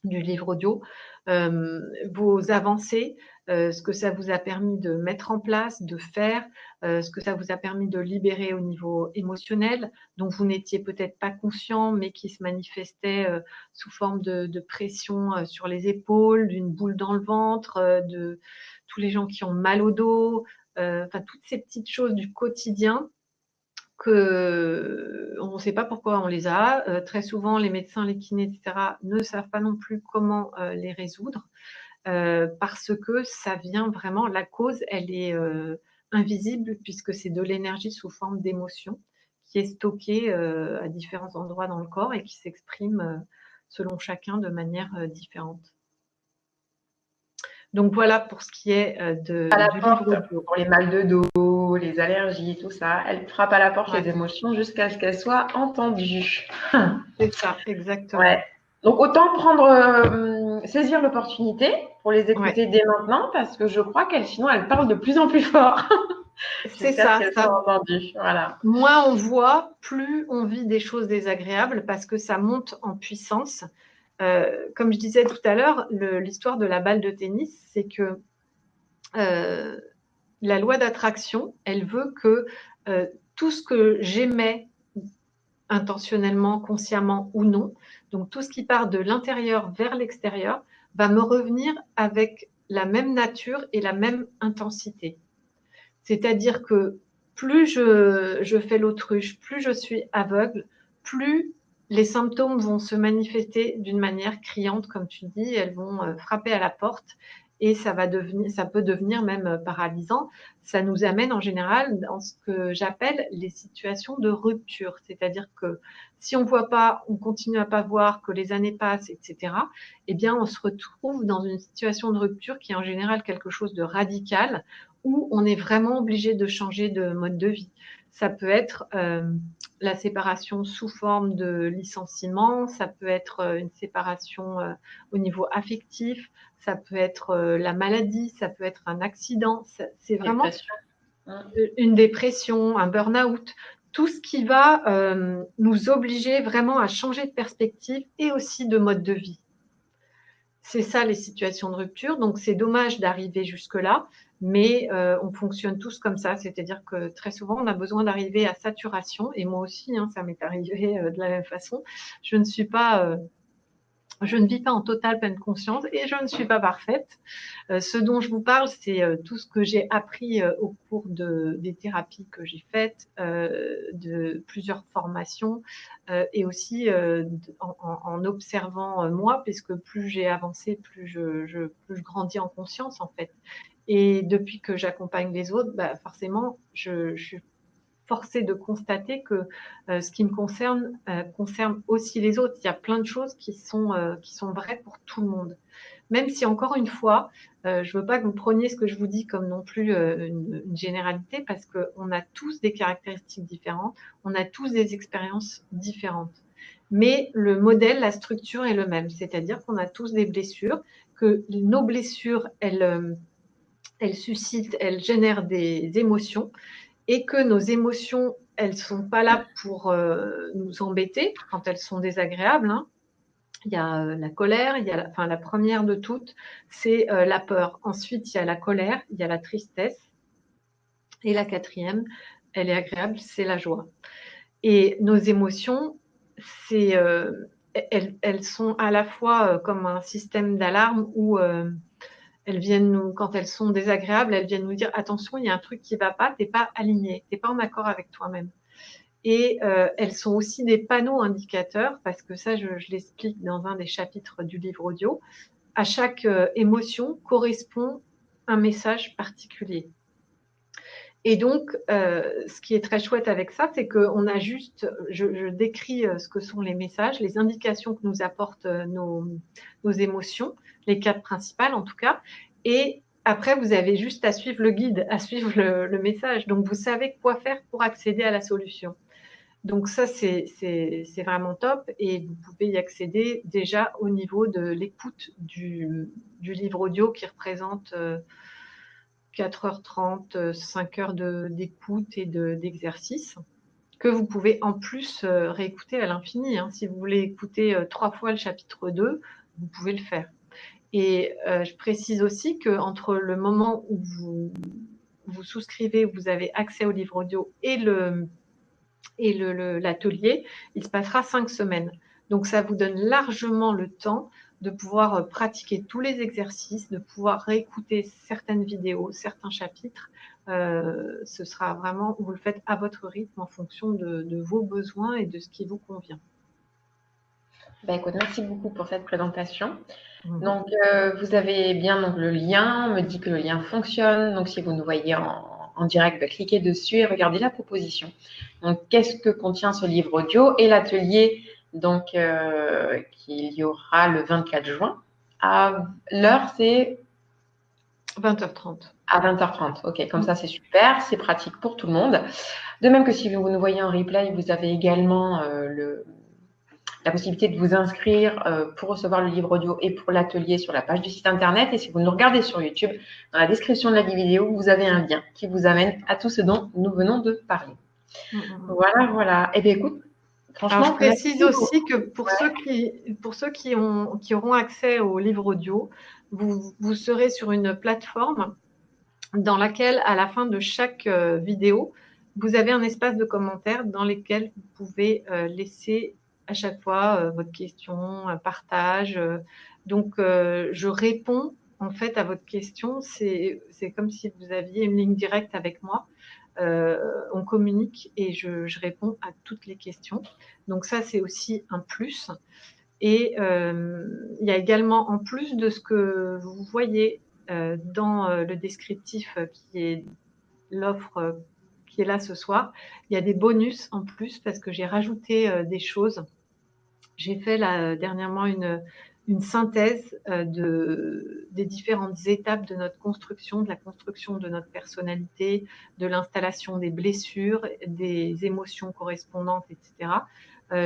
du livre audio, vos avancées, ce que ça vous a permis de mettre en place, de faire, ce que ça vous a permis de libérer au niveau émotionnel, dont vous n'étiez peut-être pas conscient, mais qui se manifestait sous forme de pression sur les épaules, d'une boule dans le ventre, de tous les gens qui ont mal au dos, toutes ces petites choses du quotidien qu'on ne sait pas pourquoi on les a. Très souvent, les médecins, les kinés, etc., ne savent pas non plus comment les résoudre parce que ça vient vraiment, la cause, elle est invisible puisque c'est de l'énergie sous forme d'émotion qui est stockée à différents endroits dans le corps et qui s'exprime selon chacun de manière différente. Donc voilà pour ce qui est
À la
du
porte,
livre audio.
pour les mal de dos, les allergies, tout ça. Elle frappe à la porte
Ouais.
les émotions jusqu'à ce qu'elles soient entendues.
C'est ça, exactement.
Ouais. Donc autant saisir l'opportunité pour les écouter dès maintenant parce que je crois sinon elles parlent de plus en plus fort.
C'est
Jusqu'à ce
ça,
qu'elles
ça.
soient entendues. Voilà.
Moins on voit, plus on vit des choses désagréables parce que ça monte en puissance. Comme je disais tout à l'heure, l'histoire de la balle de tennis, c'est que la loi d'attraction, elle veut que tout ce que j'émets intentionnellement, consciemment ou non, donc tout ce qui part de l'intérieur vers l'extérieur, va me revenir avec la même nature et la même intensité. C'est-à-dire que plus je fais l'autruche, plus je suis aveugle, plus les symptômes vont se manifester d'une manière criante, comme tu dis, elles vont frapper à la porte et ça peut devenir même paralysant. Ça nous amène en général dans ce que j'appelle les situations de rupture. C'est-à-dire que si on ne voit pas, on continue à pas voir, que les années passent, etc., eh bien, on se retrouve dans une situation de rupture qui est en général quelque chose de radical où on est vraiment obligé de changer de mode de vie. Ça peut être la séparation sous forme de licenciement, ça peut être une séparation au niveau affectif, ça peut être la maladie, ça peut être un accident. C'est vraiment une dépression, un burn-out, tout ce qui va nous obliger vraiment à changer de perspective et aussi de mode de vie. C'est ça les situations de rupture, donc c'est dommage d'arriver jusque-là, mais on fonctionne tous comme ça, c'est-à-dire que très souvent on a besoin d'arriver à saturation, et moi aussi, ça m'est arrivé de la même façon. Je ne vis pas en totale pleine conscience et je ne suis pas parfaite. Ce dont je vous parle, c'est tout ce que j'ai appris au cours des thérapies que j'ai faites, de plusieurs formations et aussi en observant moi, puisque plus j'ai avancé, plus je grandis en conscience en fait. Et depuis que j'accompagne les autres, forcément, je force est de constater que ce qui me concerne concerne aussi les autres. Il y a plein de choses qui sont vraies pour tout le monde. Même si, encore une fois, je ne veux pas que vous preniez ce que je vous dis comme non plus une généralité, parce qu'on a tous des caractéristiques différentes, on a tous des expériences différentes. Mais le modèle, la structure est le même, c'est-à-dire qu'on a tous des blessures, que nos blessures, elles suscitent, elles génèrent des émotions, et que nos émotions, elles ne sont pas là pour nous embêter quand elles sont désagréables, hein. Il y a la colère, il y a la première de toutes, c'est la peur. Ensuite, il y a la colère, il y a la tristesse. Et la quatrième, elle est agréable, c'est la joie. Et nos émotions, elles sont à la fois comme un système d'alarme où elles viennent nous, quand elles sont désagréables, elles viennent nous dire attention, il y a un truc qui ne va pas, tu n'es pas aligné, tu n'es pas en accord avec toi-même. Et elles sont aussi des panneaux indicateurs, parce que ça, je l'explique dans un des chapitres du livre audio. À chaque émotion correspond un message particulier. Et donc, ce qui est très chouette avec ça, c'est qu'on a juste, je décris ce que sont les messages, les indications que nous apportent nos émotions, les quatre principales en tout cas. Et après, vous avez juste à suivre le guide, à suivre le message. Donc, vous savez quoi faire pour accéder à la solution. Donc ça, c'est vraiment top, et vous pouvez y accéder déjà au niveau de l'écoute du livre audio qui représente 4h30, 5 heures d'écoute et d'exercice, que vous pouvez en plus réécouter à l'infini, hein. Si vous voulez écouter 3 fois le chapitre 2, vous pouvez le faire. Et je précise aussi qu'entre le moment où vous souscrivez, où vous avez accès au livre audio et l'atelier, il se passera 5 semaines. Donc, ça vous donne largement le temps de pouvoir pratiquer tous les exercices, de pouvoir réécouter certaines vidéos, certains chapitres. Ce sera vraiment, vous le faites à votre rythme en fonction de vos besoins et de ce qui vous convient.
Écoute, merci beaucoup pour cette présentation. Donc, vous avez bien donc, le lien, on me dit que le lien fonctionne. Donc, si vous nous voyez en direct, cliquez dessus et regardez la proposition. Donc, qu'est-ce que contient ce livre audio et l'atelier donc qu'il y aura le 24 juin. À l'heure, c'est
20h30.
À 20h30, ok. Comme ça, c'est super, c'est pratique pour tout le monde. De même que si vous nous voyez en replay, vous avez également la possibilité de vous inscrire pour recevoir le livre audio et pour l'atelier sur la page du site internet. Et si vous nous regardez sur YouTube, dans la description de la vidéo, vous avez un lien qui vous amène à tout ce dont nous venons de parler. Voilà. Eh bien, écoute, franchement,
alors, je précise aussi que pour ceux qui auront accès au livre audio, vous serez sur une plateforme dans laquelle, à la fin de chaque vidéo, vous avez un espace de commentaires dans lequel vous pouvez laisser à chaque fois votre question, un partage. Donc, je réponds en fait à votre question. C'est comme si vous aviez une ligne directe avec moi. On communique et je réponds à toutes les questions. Donc ça, c'est aussi un plus. Et il y a également, en plus de ce que vous voyez dans le descriptif qui est l'offre qui est là ce soir, il y a des bonus en plus parce que j'ai rajouté des choses. J'ai fait dernièrement une synthèse des différentes étapes de notre construction, de la construction de notre personnalité, de l'installation des blessures, des émotions correspondantes, etc.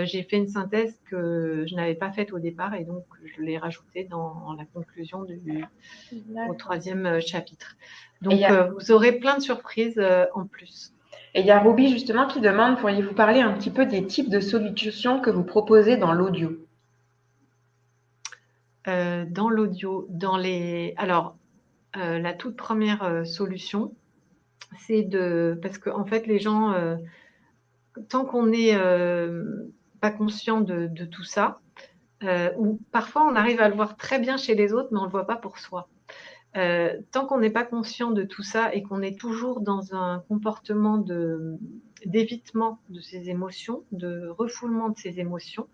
J'ai fait une synthèse que je n'avais pas faite au départ et donc je l'ai rajoutée dans la conclusion au 3e chapitre. Donc, vous aurez plein de surprises en plus.
Et il y a Ruby justement qui demande, pourriez-vous parler un petit peu des types de solutions que vous proposez dans l'audio?
Dans l'audio, alors, la toute première solution, c'est parce que en fait, les gens, tant qu'on n'est pas conscient de tout ça, ou parfois on arrive à le voir très bien chez les autres, mais on ne le voit pas pour soi. Tant qu'on n'est pas conscient de tout ça et qu'on est toujours dans un comportement d'évitement de ses émotions, de refoulement de ses émotions,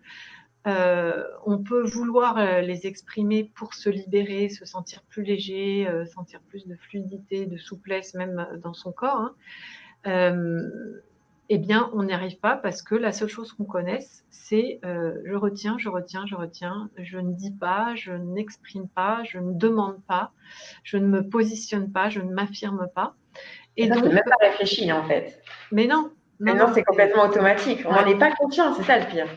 on peut vouloir les exprimer pour se libérer, se sentir plus léger, sentir plus de fluidité, de souplesse même dans son corps, hein. eh bien, on n'y arrive pas parce que la seule chose qu'on connaisse, c'est je retiens, je retiens, je retiens, je ne dis pas, je n'exprime pas, je ne demande pas, je ne me positionne pas, je ne m'affirme pas.
Et
Et
ça, c'est
donc,
même pas réfléchi, en fait.
mais non, non,
Maintenant,
non,
c'est complètement automatique. On n'en
ouais,
est pas conscient, c'est ça le pire.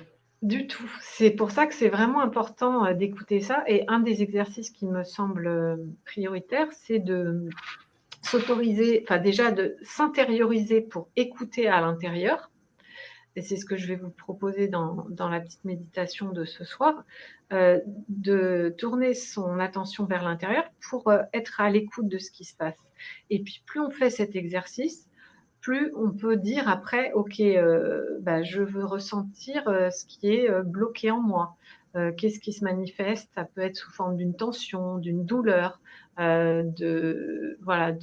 du tout. C'est pour ça que c'est vraiment important d'écouter ça. Et un des exercices qui me semble prioritaire, c'est de s'autoriser, enfin déjà de s'intérioriser pour écouter à l'intérieur. Et c'est ce que je vais vous proposer dans la petite méditation de ce soir, de tourner son attention vers l'intérieur pour être à l'écoute de ce qui se passe. Et puis plus on fait cet exercice, plus on peut dire après, OK, bah, je veux ressentir ce qui est bloqué en moi. Qu'est-ce qui se manifeste? Ça peut être sous forme d'une tension, d'une douleur, voilà,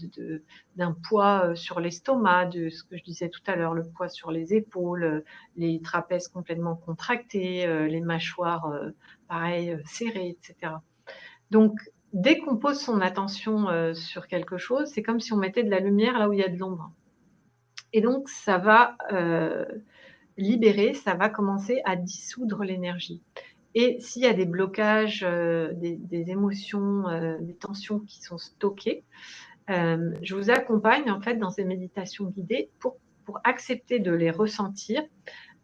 d'un poids sur l'estomac, de ce que je disais tout à l'heure, le poids sur les épaules, les trapèzes complètement contractés, les mâchoires, pareil, serrées, etc. Donc, dès qu'on pose son attention sur quelque chose, c'est comme si on mettait de la lumière là où il y a de l'ombre. Et donc, ça va libérer, ça va commencer à dissoudre l'énergie. Et s'il y a des blocages, des émotions, des tensions qui sont stockées, je vous accompagne en fait dans ces méditations guidées pour accepter de les ressentir,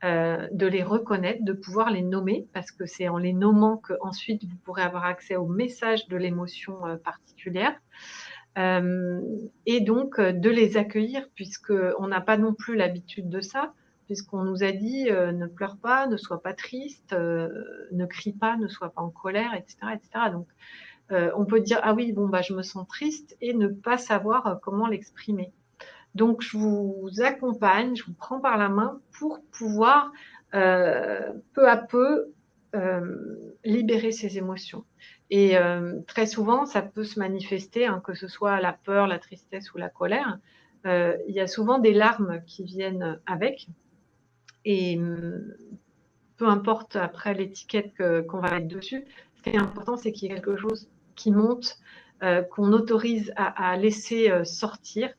de les reconnaître, de pouvoir les nommer, parce que c'est en les nommant qu'ensuite vous pourrez avoir accès au message de l'émotion particulière. Et donc de les accueillir, puisqu'on n'a pas non plus l'habitude de ça, puisqu'on nous a dit ne pleure pas, ne sois pas triste, ne crie pas, ne sois pas en colère, etc. etc. Donc on peut dire ah oui, bon, bah, je me sens triste et ne pas savoir comment l'exprimer. Donc je vous accompagne, je vous prends par la main pour pouvoir peu à peu libérer ces émotions. Et très souvent, ça peut se manifester, hein, que ce soit la peur, la tristesse ou la colère. Il y a souvent des larmes qui viennent avec. Et peu importe après l'étiquette qu'on va mettre dessus, ce qui est important, c'est qu'il y ait quelque chose qui monte, qu'on autorise à laisser sortir.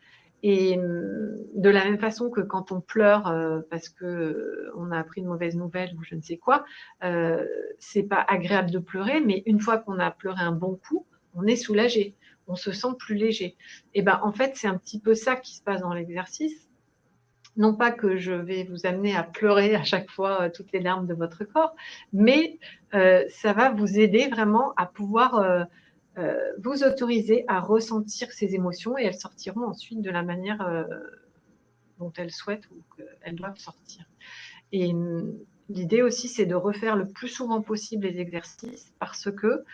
Et de la même façon que quand on pleure parce qu'on a appris une mauvaise nouvelle ou je ne sais quoi, c'est pas agréable de pleurer, mais une fois qu'on a pleuré un bon coup, on est soulagé, on se sent plus léger. Et ben en fait, c'est un petit peu ça qui se passe dans l'exercice. Non pas que je vais vous amener à pleurer à chaque fois toutes les larmes de votre corps, mais ça va vous aider vraiment à pouvoir vous autoriser à ressentir ces émotions et elles sortiront ensuite de la manière dont elles souhaitent ou qu'elles doivent sortir. Et l'idée aussi, c'est de refaire le plus souvent possible les exercices parce que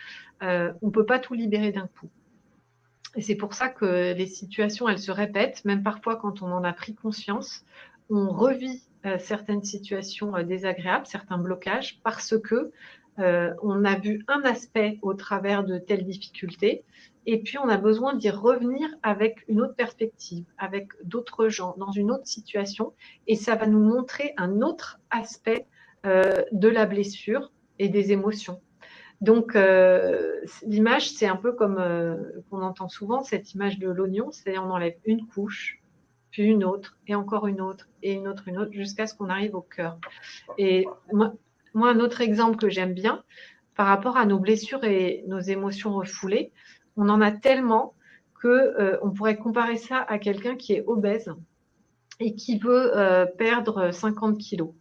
on ne peut pas tout libérer d'un coup. Et c'est pour ça que les situations, elles se répètent, même parfois quand on en a pris conscience, on revit certaines situations désagréables, certains blocages, parce que on a vu un aspect au travers de telles difficultés, et puis on a besoin d'y revenir avec une autre perspective, avec d'autres gens, dans une autre situation, et ça va nous montrer un autre aspect de la blessure et des émotions. Donc, l'image, c'est un peu comme qu'on entend souvent, cette image de l'oignon, c'est on enlève une couche, puis une autre, et encore une autre, jusqu'à ce qu'on arrive au cœur. Et moi, un autre exemple que j'aime bien, par rapport à nos blessures et nos émotions refoulées, on en a tellement que on pourrait comparer ça à quelqu'un qui est obèse et qui veut perdre 50 kilos.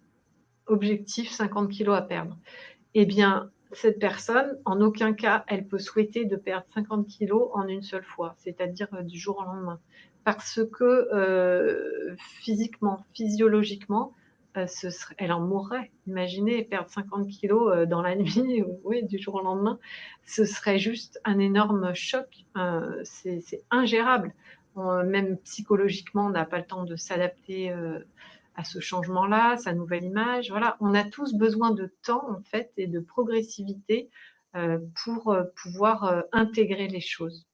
Objectif, 50 kilos à perdre. Eh bien, cette personne, en aucun cas, elle peut souhaiter de perdre 50 kilos en une seule fois, c'est-à-dire du jour au lendemain. Parce que physiquement, physiologiquement, elle en mourrait. Imaginez perdre 50 kilos dans la nuit, oui, du jour au lendemain, ce serait juste un énorme choc. C'est ingérable. Même psychologiquement, on n'a pas le temps de s'adapter à ce changement-là, sa nouvelle image. Voilà, on a tous besoin de temps en fait et de progressivité pour pouvoir intégrer les choses.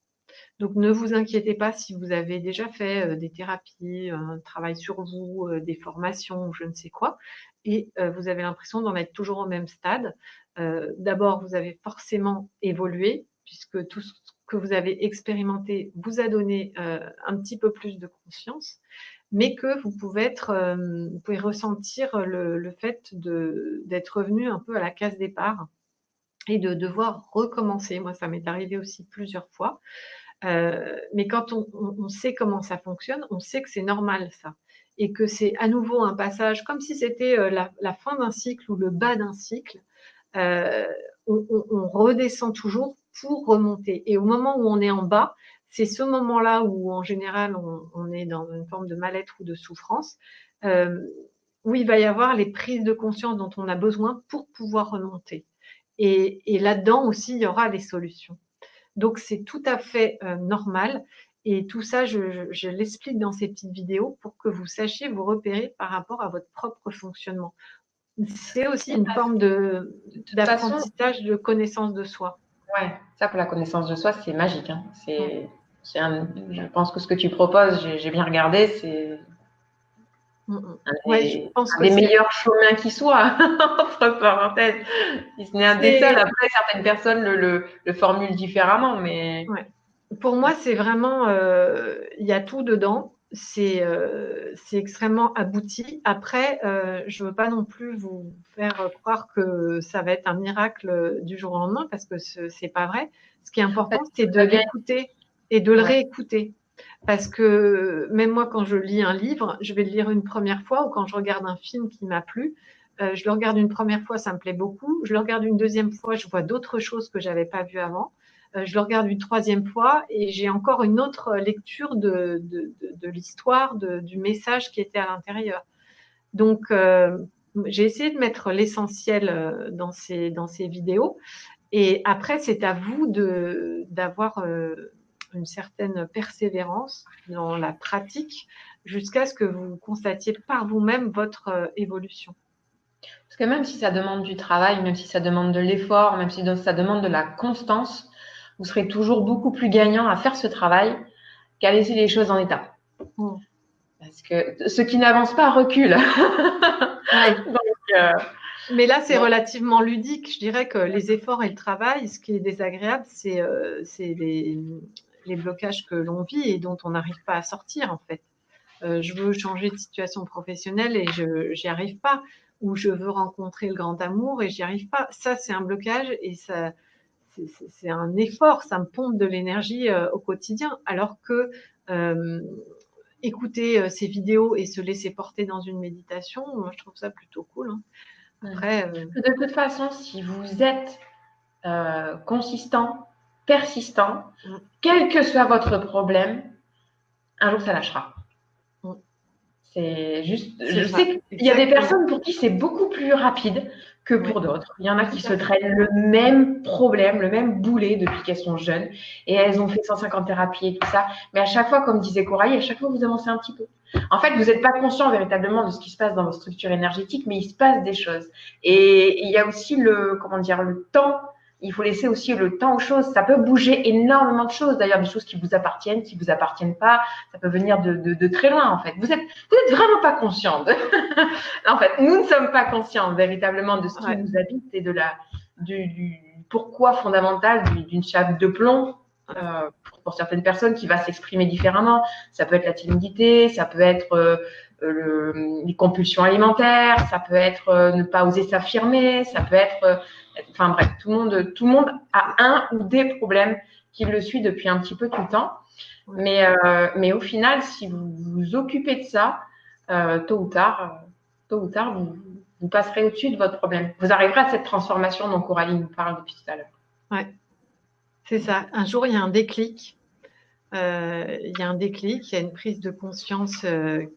Donc ne vous inquiétez pas si vous avez déjà fait des thérapies, un travail sur vous, des formations ou je ne sais quoi, et vous avez l'impression d'en être toujours au même stade. D'abord, vous avez forcément évolué puisque tout ce que vous avez expérimenté vous a donné un petit peu plus de conscience. mais que vous pouvez ressentir le fait d'être revenu un peu à la case départ et de devoir recommencer. Moi, ça m'est arrivé aussi plusieurs fois. Mais quand on sait comment ça fonctionne, on sait que c'est normal ça et que c'est à nouveau un passage comme si c'était, la fin d'un cycle ou le bas d'un cycle. Heu, on redescend toujours pour remonter et au moment où on est en bas, c'est ce moment-là où en général on est dans une forme de mal-être ou de souffrance, hem, où il va y avoir les prises de conscience dont on a besoin pour pouvoir remonter et là-dedans aussi, il y aura les solutions. Donc c'est tout à fait, normal et tout ça je l'explique dans ces petites vidéos pour que vous sachiez vous repérer par rapport à votre propre fonctionnement. C'est aussi une forme
De toute façon,
d'apprentissage de connaissance de soi.
ouais, ça pour la connaissance de soi, c'est magique, hein.
Mmh.
Je pense que ce que tu proposes, j'ai bien regardé, c'est
Mmh mh. Ouais, je pense
un
que
des meilleurs chemins qui soit, entre parenthèses, si ce n'est un des seuls.
c'est
Après, certaines personnes le formulent différemment, mais
ouais. Pour moi, c'est vraiment, il y a tout dedans. C'est extrêmement abouti. Après, je veux pas non plus vous faire, croire que ça va être un miracle, du jour au lendemain parce que c'est pas vrai. Ce qui est
en fait,
important,
il
c'est de
faudrait bien.
l'écouter et de le
Ouais.
réécouter. Parce que même moi, quand je lis un livre, je vais le lire une première fois ou quand je regarde un film qui m'a plu, je le regarde une première fois, ça me plaît beaucoup. Je le regarde une deuxième fois, je vois d'autres choses que j'avais pas vues avant. Je le regarde une troisième fois et j'ai encore une autre lecture de l'histoire, du message qui était à l'intérieur. Donc, j'ai essayé de mettre l'essentiel dans ces vidéos. Et après, c'est à vous d'avoir une certaine persévérance dans la pratique jusqu'à ce que vous constatiez par vous-même votre évolution.
Parce que même si ça demande du travail, même si ça demande de l'effort, même si ça demande de la constance, vous serez toujours beaucoup plus gagnant à faire ce travail qu'à laisser les choses en état.
Mmh.
Parce que ceux qui n'avancent pas reculent.
Ouais.
Donc, euh,
Mais là, c'est
donc,
relativement ludique. Je dirais que les efforts et le travail, ce qui est désagréable, c'est les blocages que l'on vit et dont on n'arrive pas à sortir, en fait. Je veux changer de situation professionnelle et j'y arrive pas. Ou je veux rencontrer le grand amour et j'y arrive pas. Ça, c'est un blocage et ça, c'est un effort. Ça me pompe de l'énergie au quotidien. Alors que euh, écouter ces vidéos et se laisser porter dans une méditation, moi, je trouve ça plutôt cool, hein. Après,
de toute façon, si vous êtes consistant, persistant,
mmh,
quel que soit votre problème, un jour ça lâchera.
mmh,
C'est juste,
c'est
je
ça,
sais qu'il y a des
exactement.
personnes pour qui c'est beaucoup plus rapide que
Oui,
pour d'autres. Il y en a
tout
qui se
à fait.
traînent le même problème, le même boulet depuis qu'elles sont jeunes et elles ont fait 150 thérapies et tout ça. Mais à chaque fois, comme disait Coralie, à chaque fois vous avancez un petit peu. En fait, vous n'êtes pas conscient véritablement de ce qui se passe dans votre structure énergétique, mais il se passe des choses. Et il y a aussi comment dire, le temps. Il faut laisser aussi le temps aux choses. Ça peut bouger énormément de choses, d'ailleurs, des choses qui vous appartiennent, qui vous appartiennent pas. Ça peut venir de très loin, en fait. Vous n'êtes vraiment pas conscient. En fait, nous ne sommes pas conscients véritablement de ce qui
Ouais,
nous habite et du pourquoi fondamental d'une chape de plomb.
ouais,
Pour certaines personnes qui va s'exprimer différemment. Ça peut être la timidité, ça peut être les compulsions alimentaires, ça peut être ne pas oser s'affirmer, ça peut être, enfin bref, tout le monde a un ou des problèmes qui le suit depuis un petit peu tout le temps.
ouais.
Mais au final, si vous vous occupez de ça, tôt ou tard, vous passerez au-dessus de votre problème. Vous arriverez à cette transformation dont Coralie nous parle depuis tout à l'heure.
Ouais, c'est ça. Un jour, il y a un déclic. Il y a un déclic, il y a une prise de conscience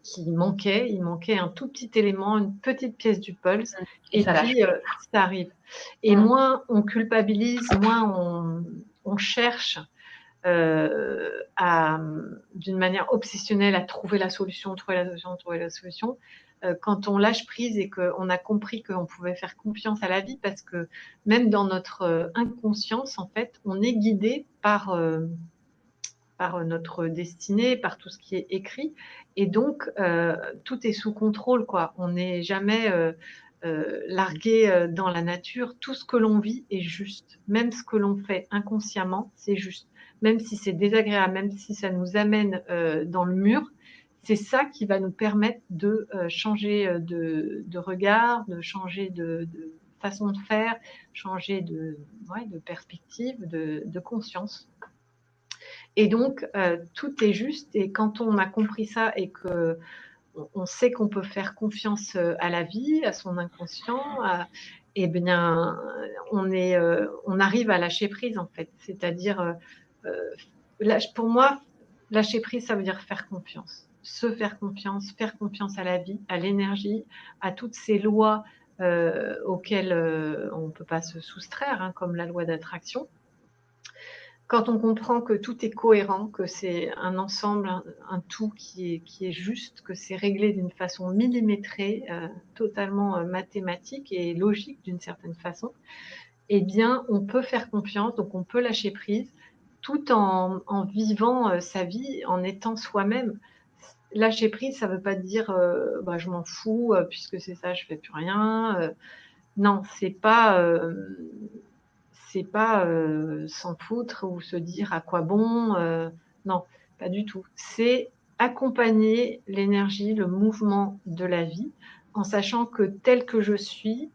qui manquait. Il manquait un tout petit élément, une petite pièce du puzzle.
Et
Et
ça lâche
puis,
plus.
ça arrive. Et moins on culpabilise, moins on cherche d'une manière obsessionnelle à trouver la solution, trouver la solution, trouver la solution. Quand on lâche prise et qu'on a compris qu'on pouvait faire confiance à la vie, parce que même dans notre inconscience, en fait, on est guidé par notre destinée, par tout ce qui est écrit. Et donc, tout est sous contrôle, quoi. On n'est jamais largué dans la nature. Tout ce que l'on vit est juste. Même ce que l'on fait inconsciemment, c'est juste. Même si c'est désagréable, même si ça nous amène dans le mur, c'est ça qui va nous permettre de changer de regard, de changer de façon de faire, changer de perspective, de conscience. Et donc, tout est juste. Et quand on a compris ça et que on sait qu'on peut faire confiance à la vie, à son inconscient, eh bien, on arrive à lâcher prise en fait. C'est-à-dire, pour moi, lâcher prise, ça veut dire faire confiance. Se faire confiance à la vie, à l'énergie, à toutes ces lois auxquelles on ne peut pas se soustraire, hein, comme la loi d'attraction. Quand on comprend que tout est cohérent, que c'est un ensemble, un tout qui est juste, que c'est réglé d'une façon millimétrée, totalement mathématique et logique d'une certaine façon, eh bien, on peut faire confiance, donc on peut lâcher prise, tout en vivant sa vie, en étant soi-même. Lâcher prise, ça ne veut pas dire je m'en fous, puisque c'est ça, je ne fais plus rien. Non, c'est pas s'en foutre ou se dire à quoi bon. Non, pas du tout. C'est accompagner l'énergie, le mouvement de la vie, en sachant que tel que je suis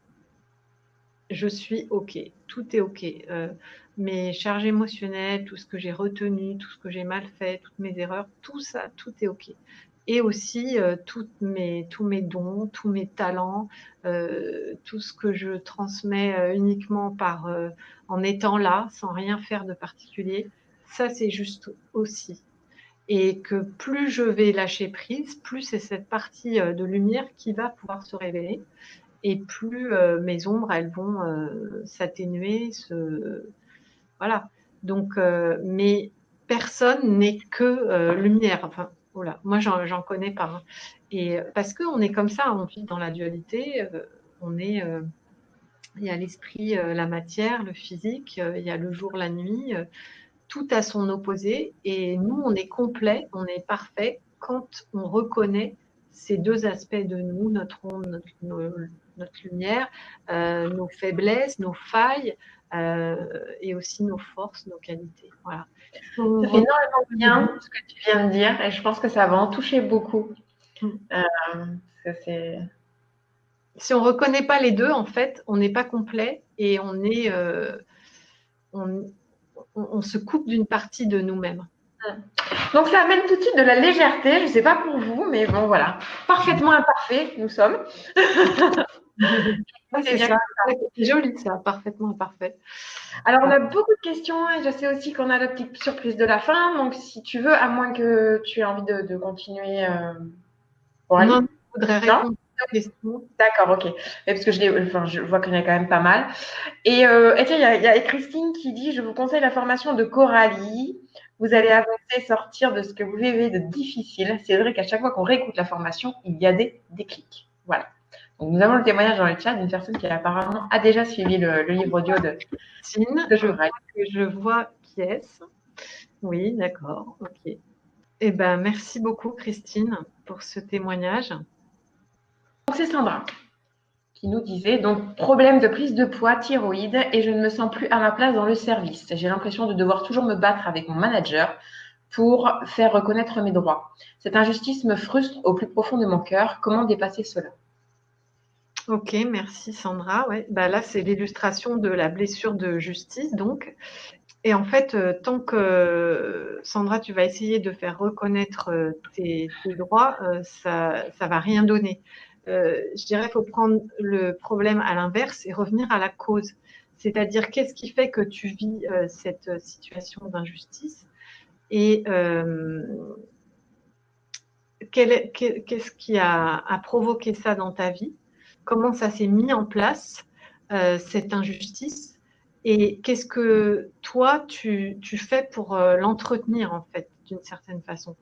OK. Tout est OK. Mes charges émotionnelles, tout ce que j'ai retenu, tout ce que j'ai mal fait, toutes mes erreurs, tout ça, tout est OK. Et aussi tous mes dons, tous mes talents, tout ce que je transmets uniquement en étant là, sans rien faire de particulier, ça c'est juste aussi. Et que plus je vais lâcher prise, plus c'est cette partie de lumière qui va pouvoir se révéler. Et plus mes ombres, elles vont s'atténuer, voilà. Donc, mais personne n'est que lumière. Enfin, voilà. Moi, j'en connais pas. Hein. Et parce qu'on est comme ça, on vit dans la dualité. Il y a l'esprit, la matière, le physique. Il y a le jour, la nuit. Tout a son opposé. Et nous, on est complet, on est parfait quand on reconnaît ces deux aspects de nous, notre ombre, notre lumière, nos faiblesses, nos failles et aussi nos forces, nos qualités. Voilà.
Ça fait énormément bien ce que tu viens de dire et je pense que ça va en toucher beaucoup.
Si on ne reconnaît pas les deux, en fait, on n'est pas complet et on se coupe d'une partie de nous-mêmes.
Donc ça amène tout de suite de la légèreté, je ne sais pas pour vous, mais bon voilà, parfaitement imparfait nous sommes.
C'est ça, c'est joli ça, parfaitement imparfait.
Alors on a beaucoup de questions et je sais aussi qu'on a la petite surprise de la fin, donc si tu veux, à moins que tu aies envie de continuer.
Non, je voudrais répondre à la question.
D'accord, ok. Et parce que je vois qu'il y en a quand même pas mal. Et tiens, il y a Christine qui dit, je vous conseille la formation de Coralie. Vous allez avancer, sortir de ce que vous vivez de difficile. C'est vrai qu'à chaque fois qu'on réécoute la formation, il y a des déclics. Voilà. Donc, nous avons le témoignage dans le chat d'une personne qui apparemment a déjà suivi le livre audio de
Christine. Je vois qui est-ce. Oui, d'accord. Ok. Eh ben, merci beaucoup, Christine, pour ce témoignage.
Donc, c'est Sandra qui nous disait, donc, problème de prise de poids, thyroïde, et je ne me sens plus à ma place dans le service. J'ai l'impression de devoir toujours me battre avec mon manager pour faire reconnaître mes droits. Cette injustice me frustre au plus profond de mon cœur. Comment dépasser cela?
Ok, merci Sandra. Ouais. Bah là, c'est l'illustration de la blessure de justice, donc. Et en fait, tant que Sandra, tu vas essayer de faire reconnaître tes droits, ça va rien donner. Je dirais qu'il faut prendre le problème à l'inverse et revenir à la cause. C'est-à-dire, qu'est-ce qui fait que tu vis cette situation d'injustice et qu'est-ce qui a provoqué ça dans ta vie? Comment ça s'est mis en place, cette injustice? Et qu'est-ce que toi, tu fais pour l'entretenir, en fait, d'une certaine façon?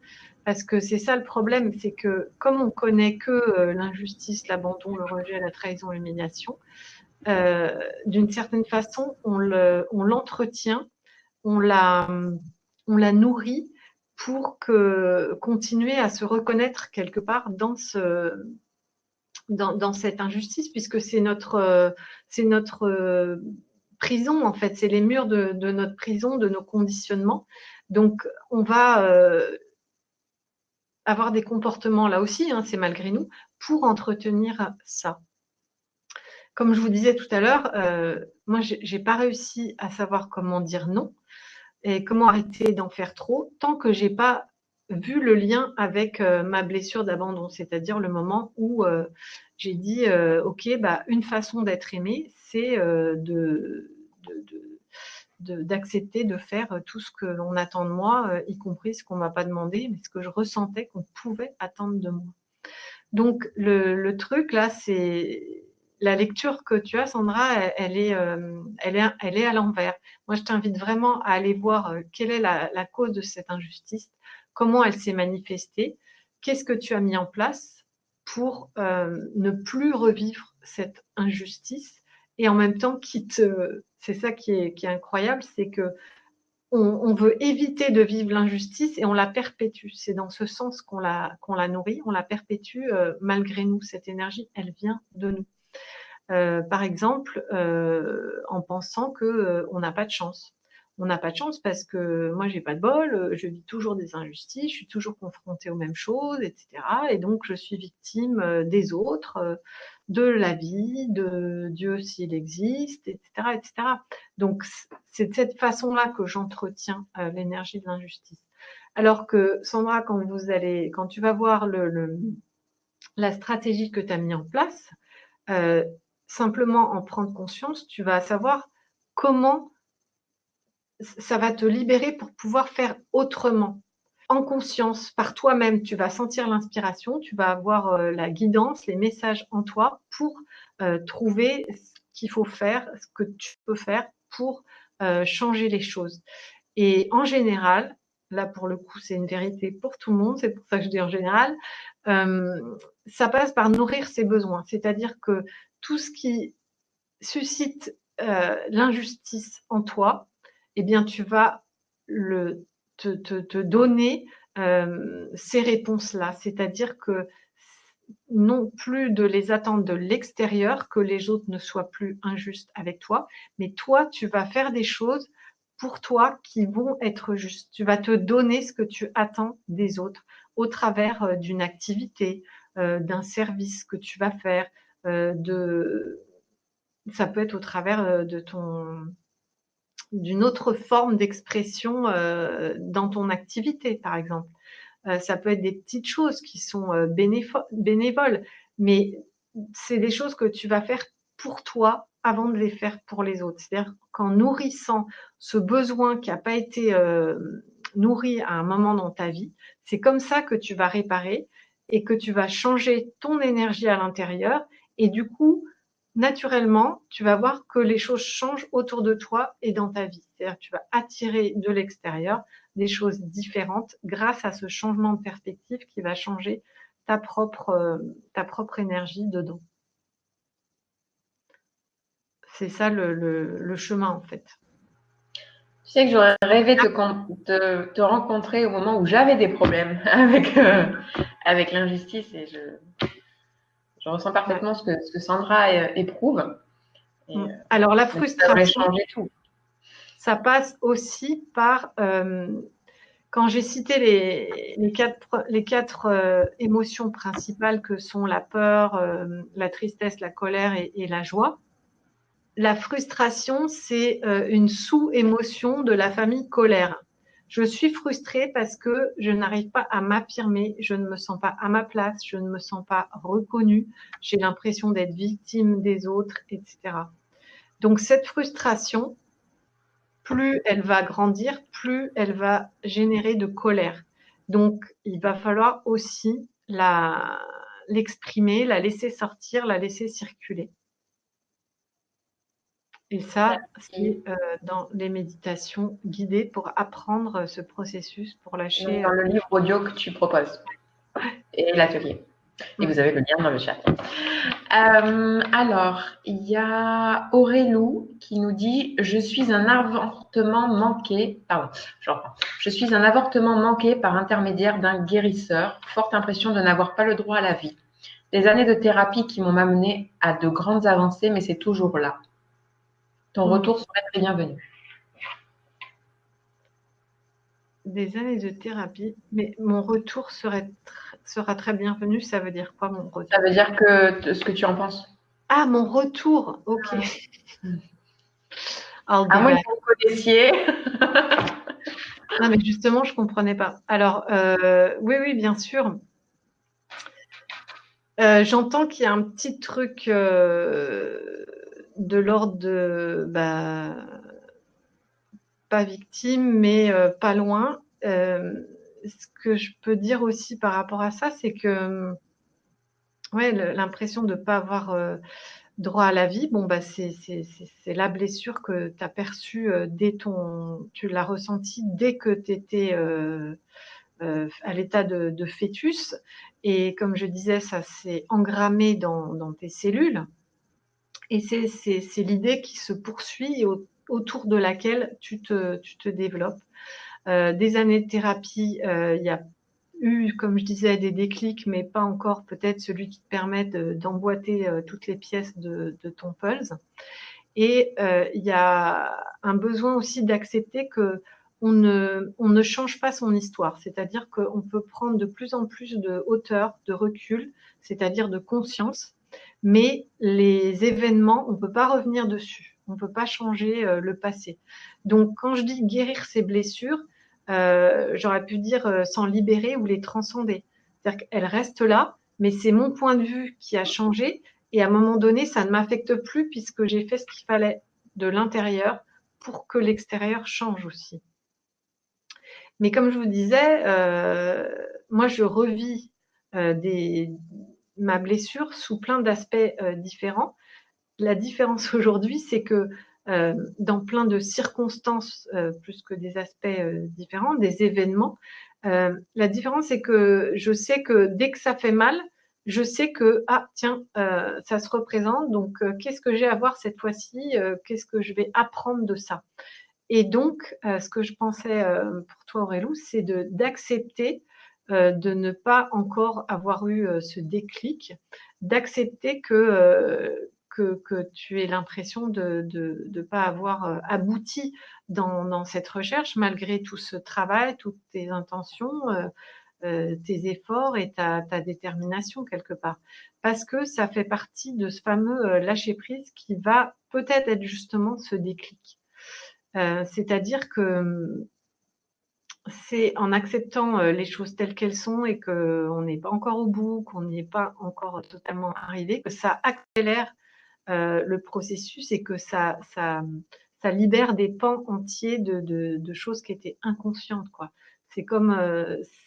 Parce que c'est ça le problème, c'est que comme on connaît que l'injustice, l'abandon, le rejet, la trahison, l'humiliation, d'une certaine façon, on l'entretient, on la nourrit pour continuer à se reconnaître quelque part dans cette injustice, puisque c'est notre prison, en fait, c'est les murs de notre prison, de nos conditionnements. Donc, on va avoir des comportements, là aussi, hein, c'est malgré nous, pour entretenir ça. Comme je vous disais tout à l'heure, moi, j'ai pas réussi à savoir comment dire non et comment arrêter d'en faire trop tant que j'ai pas vu le lien avec ma blessure d'abandon, c'est-à-dire le moment où j'ai dit ok, bah, une façon d'être aimé, c'est d'accepter de faire tout ce que l'on attend de moi, y compris ce qu'on m'a pas demandé, mais ce que je ressentais qu'on pouvait attendre de moi. Donc le truc là, c'est la lecture que tu as, Sandra, elle est à l'envers. Moi, je t'invite vraiment à aller voir quelle est la cause de cette injustice, comment elle s'est manifestée, qu'est-ce que tu as mis en place pour ne plus revivre cette injustice et en même temps c'est ça qui est incroyable, c'est que on veut éviter de vivre l'injustice et on la perpétue. C'est dans ce sens qu'on la nourrit, on la perpétue malgré nous. Cette énergie, elle vient de nous. Par exemple, en pensant que on n'a pas de chance. On n'a pas de chance parce que moi, j'ai pas de bol, je vis toujours des injustices, je suis toujours confrontée aux mêmes choses, etc. Et donc, je suis victime des autres, de la vie, de Dieu s'il existe, etc., etc. Donc, c'est de cette façon-là que j'entretiens l'énergie de l'injustice. Alors que Sandra, quand tu vas voir la stratégie que tu as mis en place, simplement en prendre conscience, tu vas savoir comment ça va te libérer pour pouvoir faire autrement. En conscience, par toi-même, tu vas sentir l'inspiration, tu vas avoir la guidance, les messages en toi pour trouver ce qu'il faut faire, ce que tu peux faire pour changer les choses. Et en général, là pour le coup, c'est une vérité pour tout le monde, c'est pour ça que je dis en général, ça passe par nourrir ses besoins. C'est-à-dire que tout ce qui suscite l'injustice en toi, eh bien, tu vas te donner ces réponses-là. C'est-à-dire que non plus de les attendre de l'extérieur, que les autres ne soient plus injustes avec toi, mais toi, tu vas faire des choses pour toi qui vont être justes. Tu vas te donner ce que tu attends des autres au travers d'une activité, d'un service que tu vas faire, ça peut être au travers d'une autre forme d'expression dans ton activité, par exemple. Ça peut être des petites choses qui sont bénévoles, mais c'est des choses que tu vas faire pour toi avant de les faire pour les autres. C'est-à-dire qu'en nourrissant ce besoin qui n'a pas été nourri à un moment dans ta vie, c'est comme ça que tu vas réparer et que tu vas changer ton énergie à l'intérieur. Et du coup, naturellement, tu vas voir que les choses changent autour de toi et dans ta vie. C'est-à-dire que tu vas attirer de l'extérieur des choses différentes grâce à ce changement de perspective qui va changer ta propre énergie dedans. C'est ça le chemin en fait.
Tu sais que j'aurais rêvé de te rencontrer au moment où j'avais des problèmes avec l'injustice et je ressens parfaitement ce que Sandra éprouve. Et,
alors la
frustration, ça changer tout.
Ça passe aussi par quand j'ai cité les quatre émotions principales que sont la peur, la tristesse, la colère et la joie. La frustration, c'est une sous-émotion de la famille colère. Je suis frustrée parce que je n'arrive pas à m'affirmer, je ne me sens pas à ma place, je ne me sens pas reconnue, j'ai l'impression d'être victime des autres, etc. Donc cette frustration, plus elle va grandir, plus elle va générer de colère. Donc il va falloir aussi l'exprimer, la laisser sortir, la laisser circuler. Et ça, c'est dans les méditations guidées pour apprendre ce processus, pour lâcher.
Dans le livre audio que tu proposes et l'atelier. Et vous avez le lien dans le chat. Alors, il y a Aurélou qui nous dit « Je suis un avortement manqué. » Pardon, je reprends. « Je suis un avortement manqué par intermédiaire d'un guérisseur. Forte impression de n'avoir pas le droit à la vie. Des années de thérapie qui m'ont amené à de grandes avancées, mais c'est toujours là. Ton retour serait très bienvenu. »
Des années de thérapie, mais mon retour sera très bienvenu. Ça veut dire quoi, mon retour?
Ça veut dire que ce que tu en penses.
Ah, mon retour, ok. I'll be
À moins que
back.
vous me connaissiez.
Non, mais justement, je comprenais pas. Alors, oui, oui, bien sûr. J'entends qu'il y a un petit truc de l'ordre de pas victime, mais pas loin. Ce que je peux dire aussi par rapport à ça, c'est que ouais, l'impression de ne pas avoir droit à la vie, bon, bah, c'est la blessure que tu as perçue tu l'as ressentie dès que tu étais à l'état de fœtus. Et comme je disais, ça s'est engrammé dans tes cellules. Et c'est l'idée qui se poursuit et autour de laquelle tu te développes. Des années de thérapie, il y a eu, comme je disais, des déclics, mais pas encore peut-être celui qui te permet d'emboîter toutes les pièces de ton puzzle. Et il y a un besoin aussi d'accepter que on ne change pas son histoire. C'est-à-dire qu'on peut prendre de plus en plus de hauteur, de recul, c'est-à-dire de conscience, mais les événements, on ne peut pas revenir dessus. On ne peut pas changer le passé. Donc, quand je dis guérir ses blessures, j'aurais pu dire s'en libérer ou les transcender. C'est-à-dire qu'elles restent là, mais c'est mon point de vue qui a changé et à un moment donné, ça ne m'affecte plus puisque j'ai fait ce qu'il fallait de l'intérieur pour que l'extérieur change aussi. Mais comme je vous disais, moi, je revis ma blessure sous plein d'aspects différents. La différence aujourd'hui, c'est que dans plein de circonstances, plus que des aspects différents, des événements, la différence, c'est que je sais que dès que ça fait mal, je sais que, ah tiens, ça se représente, donc qu'est-ce que j'ai à voir cette fois-ci? Qu'est-ce que je vais apprendre de ça? Et donc, ce que je pensais pour toi, Aurélou, c'est d'accepter de ne pas encore avoir eu ce déclic, d'accepter que tu aies l'impression de ne pas avoir abouti dans cette recherche, malgré tout ce travail, toutes tes intentions, tes efforts et ta détermination quelque part. Parce que ça fait partie de ce fameux lâcher-prise qui va peut-être être justement ce déclic. C'est-à-dire que c'est en acceptant les choses telles qu'elles sont et qu'on n'est pas encore au bout, qu'on n'y est pas encore totalement arrivé, que ça accélère le processus et que ça libère des pans entiers de choses qui étaient inconscientes, quoi. C'est comme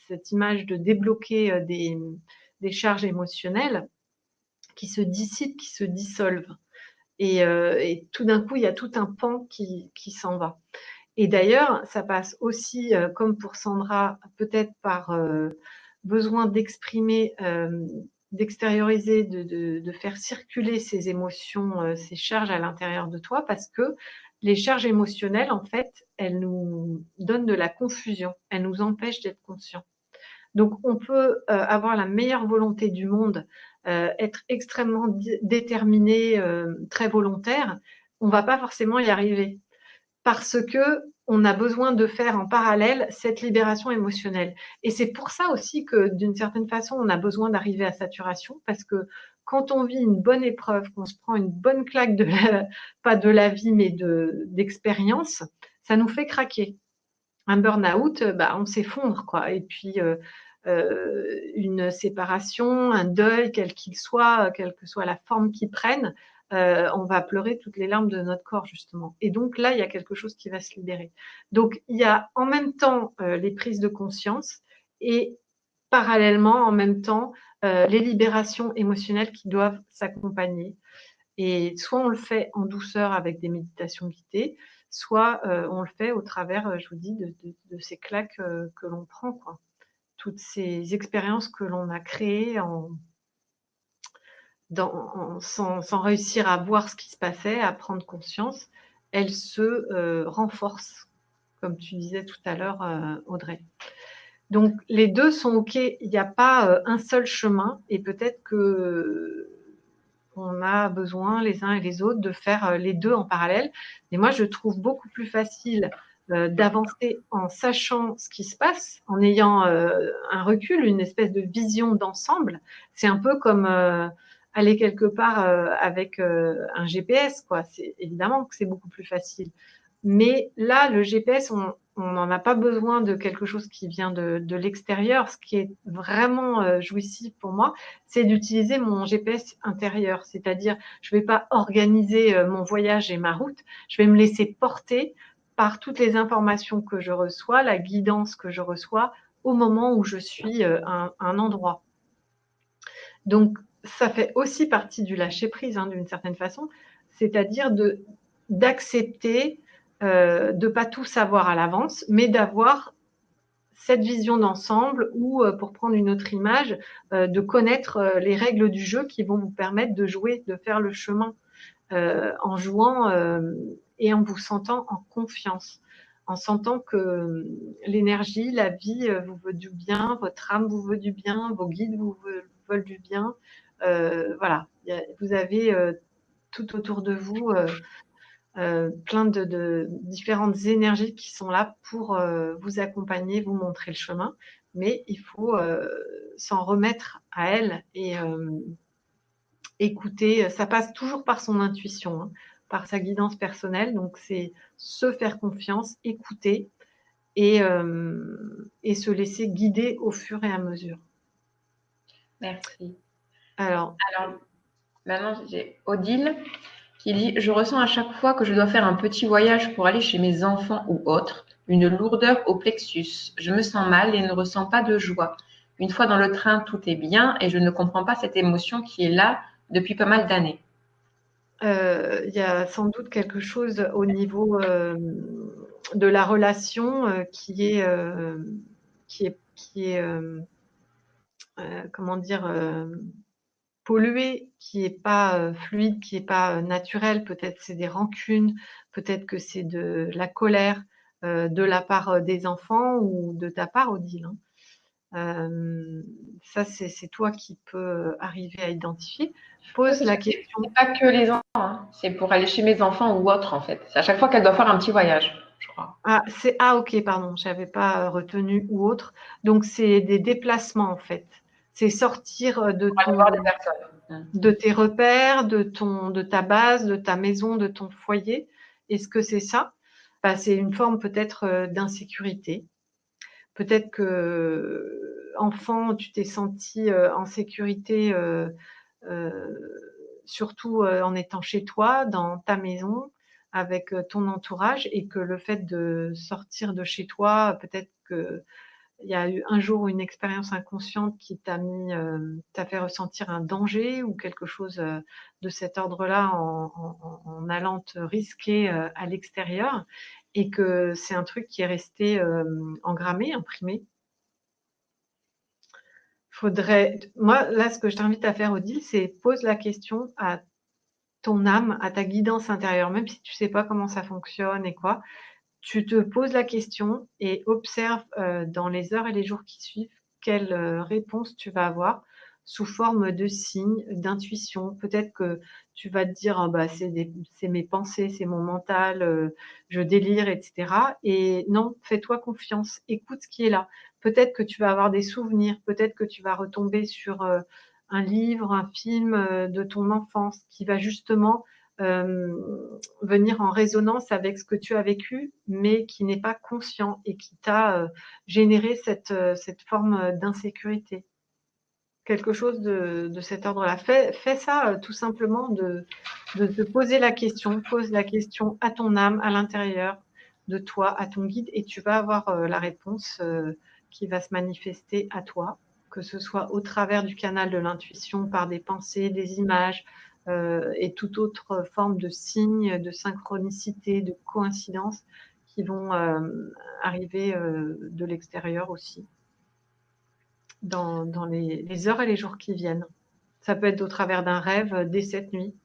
cette image de débloquer des charges émotionnelles qui se dissipent, qui se dissolvent. Et tout d'un coup, il y a tout un pan qui s'en va. Et d'ailleurs, ça passe aussi, comme pour Sandra, peut-être par besoin d'exprimer, d'extérioriser, de faire circuler ces émotions, ces charges à l'intérieur de toi, parce que les charges émotionnelles, en fait, elles nous donnent de la confusion, elles nous empêchent d'être conscients. Donc, on peut avoir la meilleure volonté du monde, être extrêmement déterminé, très volontaire, on ne va pas forcément y arriver parce que on a besoin de faire en parallèle cette libération émotionnelle. Et c'est pour ça aussi que d'une certaine façon, on a besoin d'arriver à saturation parce que quand on vit une bonne épreuve, qu'on se prend une bonne claque pas de la vie, mais d'expérience, ça nous fait craquer. Un burn-out, bah, on s'effondre, quoi. Et puis, une séparation, un deuil, quel qu'il soit, quelle que soit la forme qu'il prenne, on va pleurer toutes les larmes de notre corps, justement. Et donc là, il y a quelque chose qui va se libérer. Donc, il y a en même temps les prises de conscience et parallèlement, en même temps, les libérations émotionnelles qui doivent s'accompagner. Et soit on le fait en douceur avec des méditations guidées, soit on le fait au travers, je vous dis, de ces claques que l'on prend, quoi. Toutes ces expériences que l'on a créées sans réussir à voir ce qui se passait, à prendre conscience, elles se renforcent, comme tu disais tout à l'heure, Audrey. Donc les deux sont OK, il n'y a pas un seul chemin et peut-être que on a besoin les uns et les autres de faire les deux en parallèle. Mais moi, je trouve beaucoup plus facile d'avancer en sachant ce qui se passe, en ayant un recul, une espèce de vision d'ensemble. C'est un peu comme aller quelque part avec un GPS, quoi. Évidemment que c'est beaucoup plus facile. Mais là, le GPS, on n'en a pas besoin de quelque chose qui vient de l'extérieur. Ce qui est vraiment jouissif pour moi, c'est d'utiliser mon GPS intérieur. C'est-à-dire, je ne vais pas organiser mon voyage et ma route, je vais me laisser porter par toutes les informations que je reçois, la guidance que je reçois au moment où je suis à un endroit. Donc, ça fait aussi partie du lâcher-prise, hein, d'une certaine façon, c'est-à-dire d'accepter de ne pas tout savoir à l'avance, mais d'avoir cette vision d'ensemble ou, pour prendre une autre image, de connaître les règles du jeu qui vont vous permettre de jouer, de faire le chemin en jouant et en vous sentant en confiance, en sentant que l'énergie, la vie vous veut du bien, votre âme vous veut du bien, vos guides vous veulent du bien. Voilà, vous avez tout autour de vous plein de différentes énergies qui sont là pour vous accompagner, vous montrer le chemin, mais il faut s'en remettre à elles et écouter. Ça passe toujours par son intuition, hein, par sa guidance personnelle, donc c'est se faire confiance, écouter et se laisser guider au fur et à mesure.
Merci.
Alors
maintenant, j'ai Odile qui dit « Je ressens à chaque fois que je dois faire un petit voyage pour aller chez mes enfants ou autres, une lourdeur au plexus. Je me sens mal et ne ressens pas de joie. Une fois dans le train, tout est bien et je ne comprends pas cette émotion qui est là depuis pas mal d'années. »
il y a sans doute quelque chose au niveau de la relation qui est comment dire, pollué, qui est pas fluide, qui est pas naturel. Peut-être c'est des rancunes, peut-être que c'est de la colère de la part des enfants ou de ta part, Odile, hein. Ça, c'est toi qui peux arriver à identifier. Pose la question.
C'est pas que les enfants, hein. C'est pour aller chez mes enfants ou autres, en fait. C'est à chaque fois qu'elle doit faire un petit voyage, je crois.
Ok, pardon, j'avais pas retenu ou autre. Donc, c'est des déplacements, en fait. C'est sortir
Pour aller voir des personnes.
de tes repères, de ta base, de ta maison, de ton foyer. Est-ce que c'est ça? Bah, c'est une forme peut-être d'insécurité. Peut-être que enfant, tu t'es senti en sécurité, surtout en étant chez toi, dans ta maison, avec ton entourage, et que le fait de sortir de chez toi, peut-être que il y a eu un jour une expérience inconsciente qui t'a fait ressentir un danger ou quelque chose de cet ordre-là en allant te risquer à l'extérieur, et que c'est un truc qui est resté engrammé, imprimé. Moi, là, ce que je t'invite à faire, Odile, c'est pose la question à ton âme, à ta guidance intérieure, même si tu sais pas comment ça fonctionne et quoi. Tu te poses la question et observe dans les heures et les jours qui suivent quelle réponse tu vas avoir sous forme de signes, d'intuition. Peut-être que tu vas te dire: «Ah bah, c'est mes pensées, c'est mon mental, je délire» et cetera, et non, fais-toi confiance, écoute ce qui est là. Peut-être que tu vas avoir des souvenirs, peut-être que tu vas retomber sur un livre, un film de ton enfance qui va justement venir en résonance avec ce que tu as vécu, mais qui n'est pas conscient et qui t'a généré cette forme d'insécurité. Quelque chose de cet ordre-là. Fais ça tout simplement, de te poser la question. Pose la question à ton âme, à l'intérieur de toi, à ton guide, et tu vas avoir la réponse qui va se manifester à toi, que ce soit au travers du canal de l'intuition, par des pensées, des images, et toute autre forme de signes, de synchronicité, de coïncidence qui vont arriver de l'extérieur aussi, dans les heures et les jours qui viennent. Ça peut être au travers d'un rêve dès cette nuit.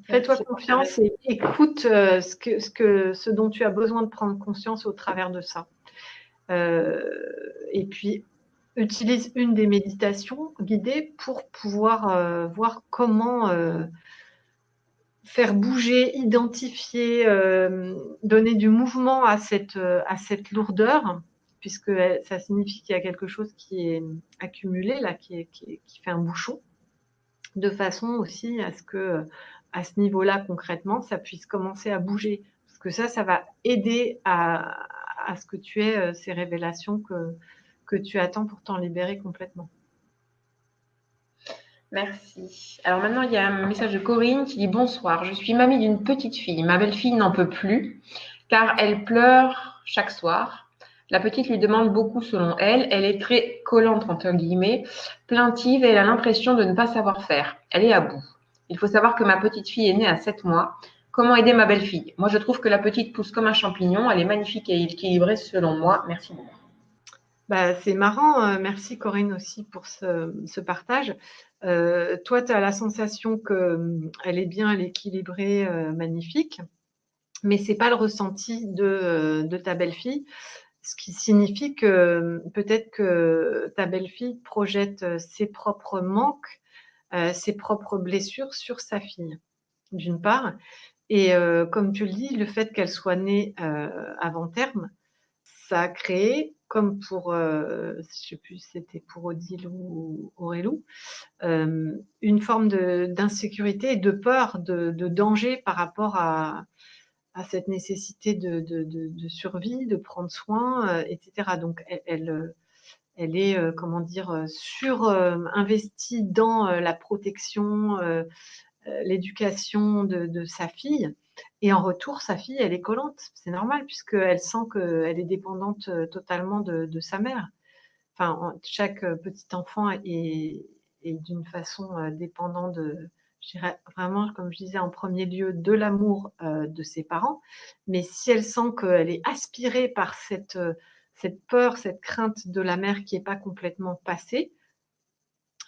Fais-toi confiance et écoute ce dont tu as besoin de prendre conscience au travers de ça. Et puis, utilise une des méditations guidées pour pouvoir voir comment faire bouger, identifier, donner du mouvement à cette lourdeur, puisque ça signifie qu'il y a quelque chose qui est accumulé, là, qui fait un bouchon, de façon aussi à ce que, à ce niveau-là, concrètement, ça puisse commencer à bouger. Parce que ça va aider à ce que tu aies ces révélations que tu attends pour t'en libérer complètement.
Merci. Alors maintenant, il y a un message de Corinne qui dit: bonsoir, je suis mamie d'une petite fille. Ma belle-fille n'en peut plus car elle pleure chaque soir. La petite lui demande beaucoup selon elle. Elle est très collante, entre guillemets, plaintive et elle a l'impression de ne pas savoir faire. Elle est à bout. Il faut savoir que ma petite fille est née à 7 mois. Comment aider ma belle-fille? Moi, je trouve que la petite pousse comme un champignon. Elle est magnifique et équilibrée selon moi. Merci beaucoup.
Bah, c'est marrant, merci Corinne aussi pour ce partage. Toi, tu as la sensation qu'elle est bien, elle est équilibrée, magnifique, mais c'est pas le ressenti de ta belle-fille. Ce qui signifie que peut-être que ta belle-fille projette ses propres manques, ses propres blessures sur sa fille, d'une part. Et comme tu le dis, le fait qu'elle soit née avant terme, ça a créé, comme pour, je ne sais plus si c'était pour Odile ou Aurélou, une forme d'insécurité et de peur, de danger par rapport à cette nécessité de survie, de prendre soin, etc. Donc, elle est, comment dire, investie dans la protection, l'éducation de sa fille. Et en retour, sa fille, elle est collante. C'est normal puisqu'elle sent qu'elle est dépendante totalement de sa mère. Enfin, chaque petit enfant est d'une façon dépendant je dirais vraiment, comme je disais, en premier lieu, de l'amour de ses parents. Mais si elle sent qu'elle est aspirée par cette peur, cette crainte de la mère qui n'est pas complètement passée,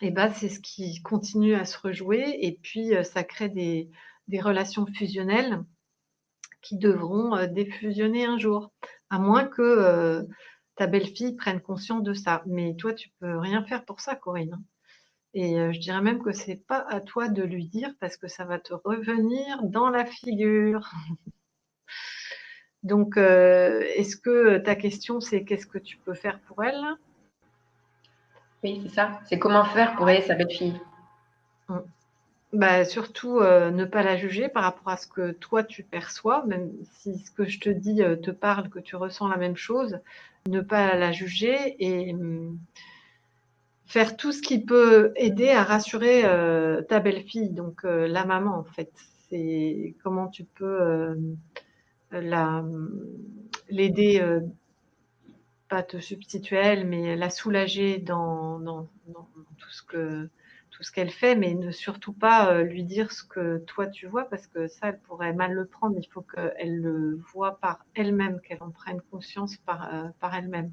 et ben, c'est ce qui continue à se rejouer. Et puis, ça crée des relations fusionnelles qui devront défusionner un jour, à moins que ta belle-fille prenne conscience de ça. Mais toi, tu peux rien faire pour ça, Corinne, hein. Et je dirais même que c'est pas à toi de lui dire parce que ça va te revenir dans la figure. Donc, est-ce que ta question, c'est qu'est-ce que tu peux faire pour elle?
Oui, c'est ça. C'est comment faire pour aider sa belle-fille.
Bah, surtout, ne pas la juger par rapport à ce que toi tu perçois, même si ce que je te dis, te parle, que tu ressens la même chose, ne pas la juger et faire tout ce qui peut aider à rassurer, ta belle-fille, donc la maman, en fait. C'est comment tu peux, la l'aider, pas te substituer à elle, mais la soulager dans tout ce qu'elle fait, mais ne surtout pas lui dire ce que toi tu vois, parce que ça, elle pourrait mal le prendre. Il faut qu'elle le voie par elle-même, qu'elle en prenne conscience par elle-même.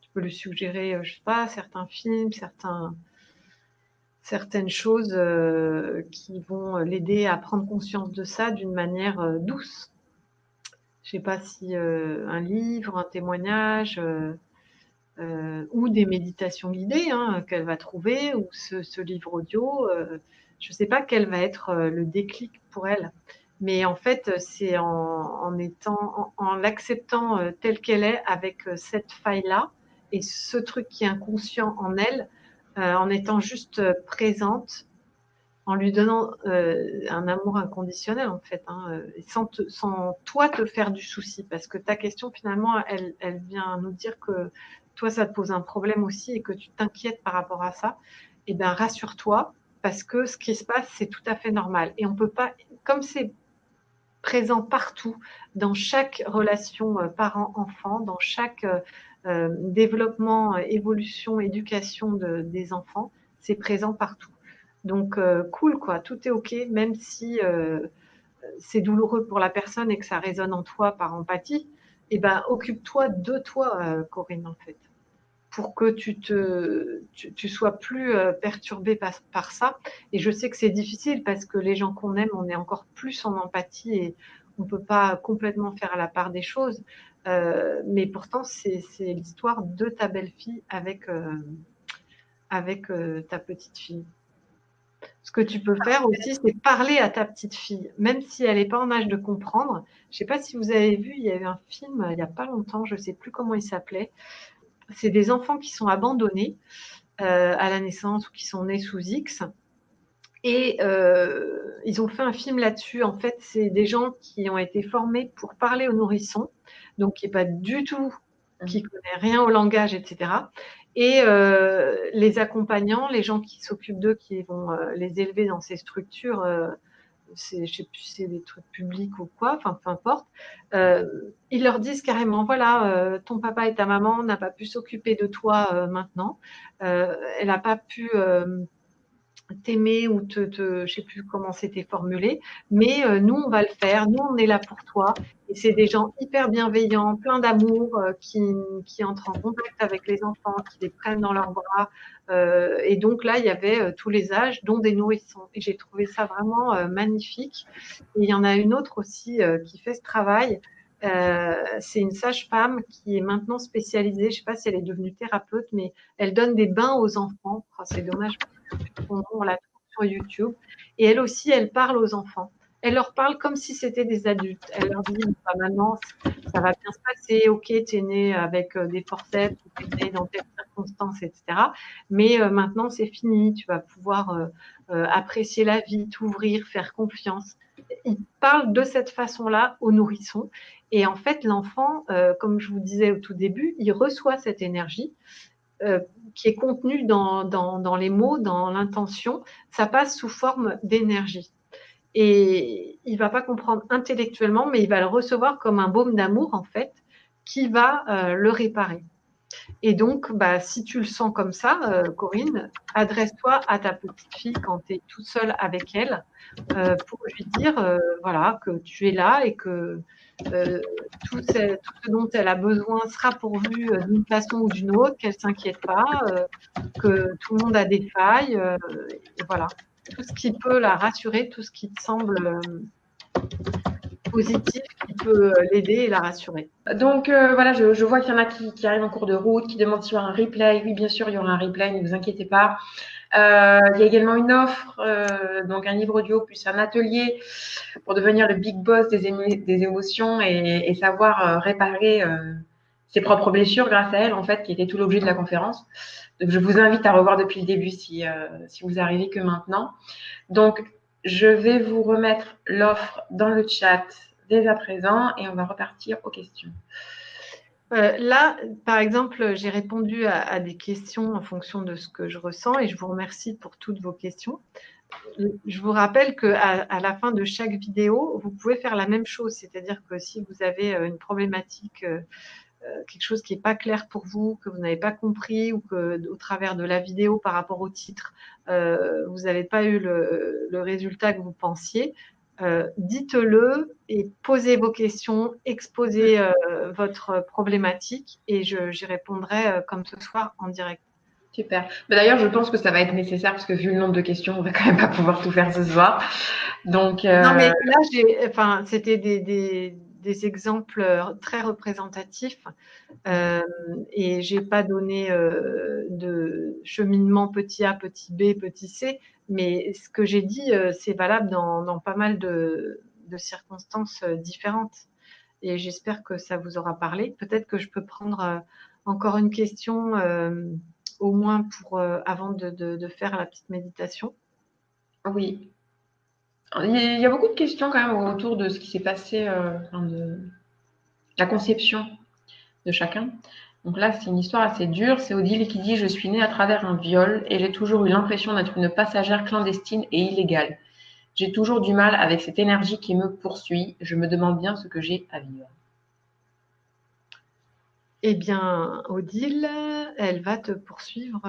Tu peux lui suggérer, je sais pas, certains films, certaines choses qui vont l'aider à prendre conscience de ça d'une manière douce. Je sais pas si un livre, un témoignage, ou des méditations guidées hein, qu'elle va trouver, ou ce livre audio. Je ne sais pas quel va être le déclic pour elle. Mais en fait, c'est en l'acceptant telle qu'elle est, avec cette faille-là, et ce truc qui est inconscient en elle, en étant juste présente, en lui donnant un amour inconditionnel, en fait, hein, sans toi te faire du souci. Parce que ta question, finalement, elle vient nous dire que toi, ça te pose un problème aussi et que tu t'inquiètes par rapport à ça. Eh bien, rassure-toi, parce que ce qui se passe, c'est tout à fait normal. Et on peut pas, comme c'est présent partout, dans chaque relation parent-enfant, dans chaque développement, évolution, éducation des enfants, c'est présent partout. Donc, cool, quoi, tout est OK, même si c'est douloureux pour la personne et que ça résonne en toi par empathie. Eh ben, occupe-toi de toi, Corinne, en fait, pour que tu sois plus perturbée par ça. Et je sais que c'est difficile parce que les gens qu'on aime, on est encore plus en empathie et on ne peut pas complètement faire la part des choses. Mais pourtant, c'est l'histoire de ta belle-fille avec ta petite fille. Ce que tu peux faire aussi, c'est parler à ta petite fille, même si elle n'est pas en âge de comprendre. Je ne sais pas si vous avez vu, il y a eu un film il n'y a pas longtemps, je ne sais plus comment il s'appelait. C'est des enfants qui sont abandonnés à la naissance ou qui sont nés sous X. Et ils ont fait un film là-dessus. En fait, c'est des gens qui ont été formés pour parler aux nourrissons, donc qui n'est pas du tout, qui ne connaît rien au langage, etc. Et les accompagnants, les gens qui s'occupent d'eux, qui vont les élever dans ces structures, je ne sais plus si c'est des trucs publics ou quoi, enfin peu importe, ils leur disent carrément, voilà, ton papa et ta maman n'ont pas pu s'occuper de toi maintenant, elle n'a pas pu t'aimer ou je sais plus comment c'était formulé, mais nous, on va le faire, nous, on est là pour toi. Et c'est des gens hyper bienveillants, pleins d'amour, qui entrent en contact avec les enfants, qui les prennent dans leurs bras. Et donc là, il y avait tous les âges, dont des nourrissons. Et j'ai trouvé ça vraiment magnifique. Et il y en a une autre aussi qui fait ce travail. C'est une sage-femme qui est maintenant spécialisée, je ne sais pas si elle est devenue thérapeute, mais elle donne des bains aux enfants. Oh, c'est dommage, son nom, on la trouve sur YouTube. Et elle aussi, elle parle aux enfants. Elle leur parle comme si c'était des adultes. Elle leur dit, bah, maintenant, ça va bien se passer. Ok, tu es né avec des forceps, tu es né dans telles circonstances, etc. Mais maintenant, c'est fini. Tu vas pouvoir apprécier la vie, t'ouvrir, faire confiance. Il parle de cette façon-là aux nourrissons. Et en fait, l'enfant, comme je vous disais au tout début, il reçoit cette énergie qui est contenue dans les mots, dans l'intention. Ça passe sous forme d'énergie. Et il ne va pas comprendre intellectuellement, mais il va le recevoir comme un baume d'amour, en fait, qui va le réparer. Et donc, bah, si tu le sens comme ça, Corinne, adresse-toi à ta petite fille quand tu es toute seule avec elle pour lui dire voilà, que tu es là et que tout ce dont elle a besoin sera pourvu d'une façon ou d'une autre, qu'elle ne s'inquiète pas, que tout le monde a des failles. Et voilà, tout ce qui peut la rassurer, tout ce qui te semble positif, qui peut l'aider et la rassurer.
Donc voilà, je vois qu'il y en a qui arrivent en cours de route, qui demandent s'il y aura un replay. Oui, bien sûr, il y aura un replay, ne vous inquiétez pas. Il y a également une offre, donc un livre audio plus un atelier pour devenir le big boss des émotions et savoir réparer ses propres blessures grâce à elle, en fait, qui était tout l'objet de la conférence. Donc, je vous invite à revoir depuis le début si vous arrivez que maintenant. Donc, je vais vous remettre l'offre dans le chat dès à présent et on va repartir aux questions.
Là, par exemple, j'ai répondu à des questions en fonction de ce que je ressens et je vous remercie pour toutes vos questions. Je vous rappelle qu'à la fin de chaque vidéo, vous pouvez faire la même chose, c'est-à-dire que si vous avez une problématique, quelque chose qui n'est pas clair pour vous, que vous n'avez pas compris ou que au travers de la vidéo par rapport au titre, vous n'avez pas eu le résultat que vous pensiez, dites-le et posez vos questions, exposez votre problématique et j'y répondrai comme ce soir en direct.
Super. Mais d'ailleurs, je pense que ça va être nécessaire parce que vu le nombre de questions, on va quand même pas pouvoir tout faire ce soir. Donc,
non, mais là, c'était des exemples très représentatifs et j'ai pas donné de cheminement petit A, petit B, petit C, mais ce que j'ai dit, c'est valable dans pas mal de circonstances différentes. Et j'espère que ça vous aura parlé. Peut-être que je peux prendre encore une question, au moins pour avant de faire la petite méditation.
oui. Il y a beaucoup de questions quand même autour de ce qui s'est passé, de la conception de chacun. Donc là, c'est une histoire assez dure. C'est Odile qui dit: Je suis née à travers un viol et j'ai toujours eu l'impression d'être une passagère clandestine et illégale. J'ai toujours du mal avec cette énergie qui me poursuit. Je me demande bien ce que j'ai à vivre.
Eh bien, Odile, elle va te poursuivre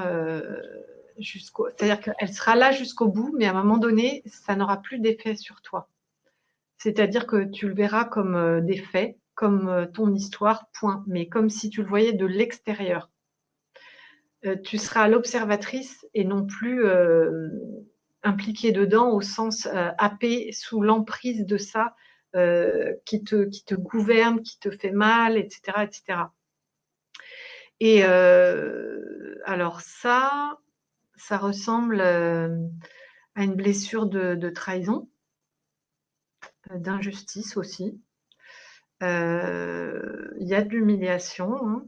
c'est-à-dire qu'elle sera là jusqu'au bout, mais à un moment donné, ça n'aura plus d'effet sur toi. C'est-à-dire que tu le verras comme des faits, comme ton histoire, point, mais comme si tu le voyais de l'extérieur. Tu seras l'observatrice et non plus impliquée dedans au sens happée sous l'emprise de ça qui te gouverne, qui te fait mal, etc., etc. Et alors ça ressemble à une blessure de trahison, d'injustice aussi. Il y a de l'humiliation, hein,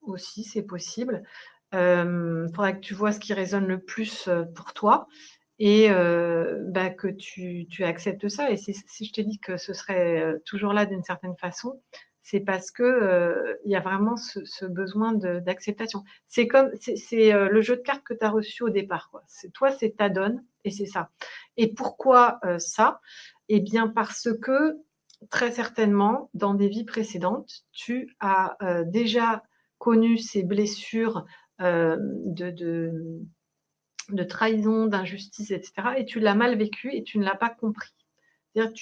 aussi, c'est possible. Il faudra que tu vois ce qui résonne le plus pour toi et que tu acceptes ça. Et si je t'ai dit que ce serait toujours là d'une certaine façon, c'est parce que il y a vraiment ce besoin d'acceptation. C'est comme le jeu de cartes que tu as reçu au départ, quoi. Toi, c'est ta donne et c'est ça. Et pourquoi ça? Eh bien, parce que très certainement, dans des vies précédentes, tu as déjà connu ces blessures de trahison, d'injustice, etc. Et tu l'as mal vécu et tu ne l'as pas compris. C'est-à-dire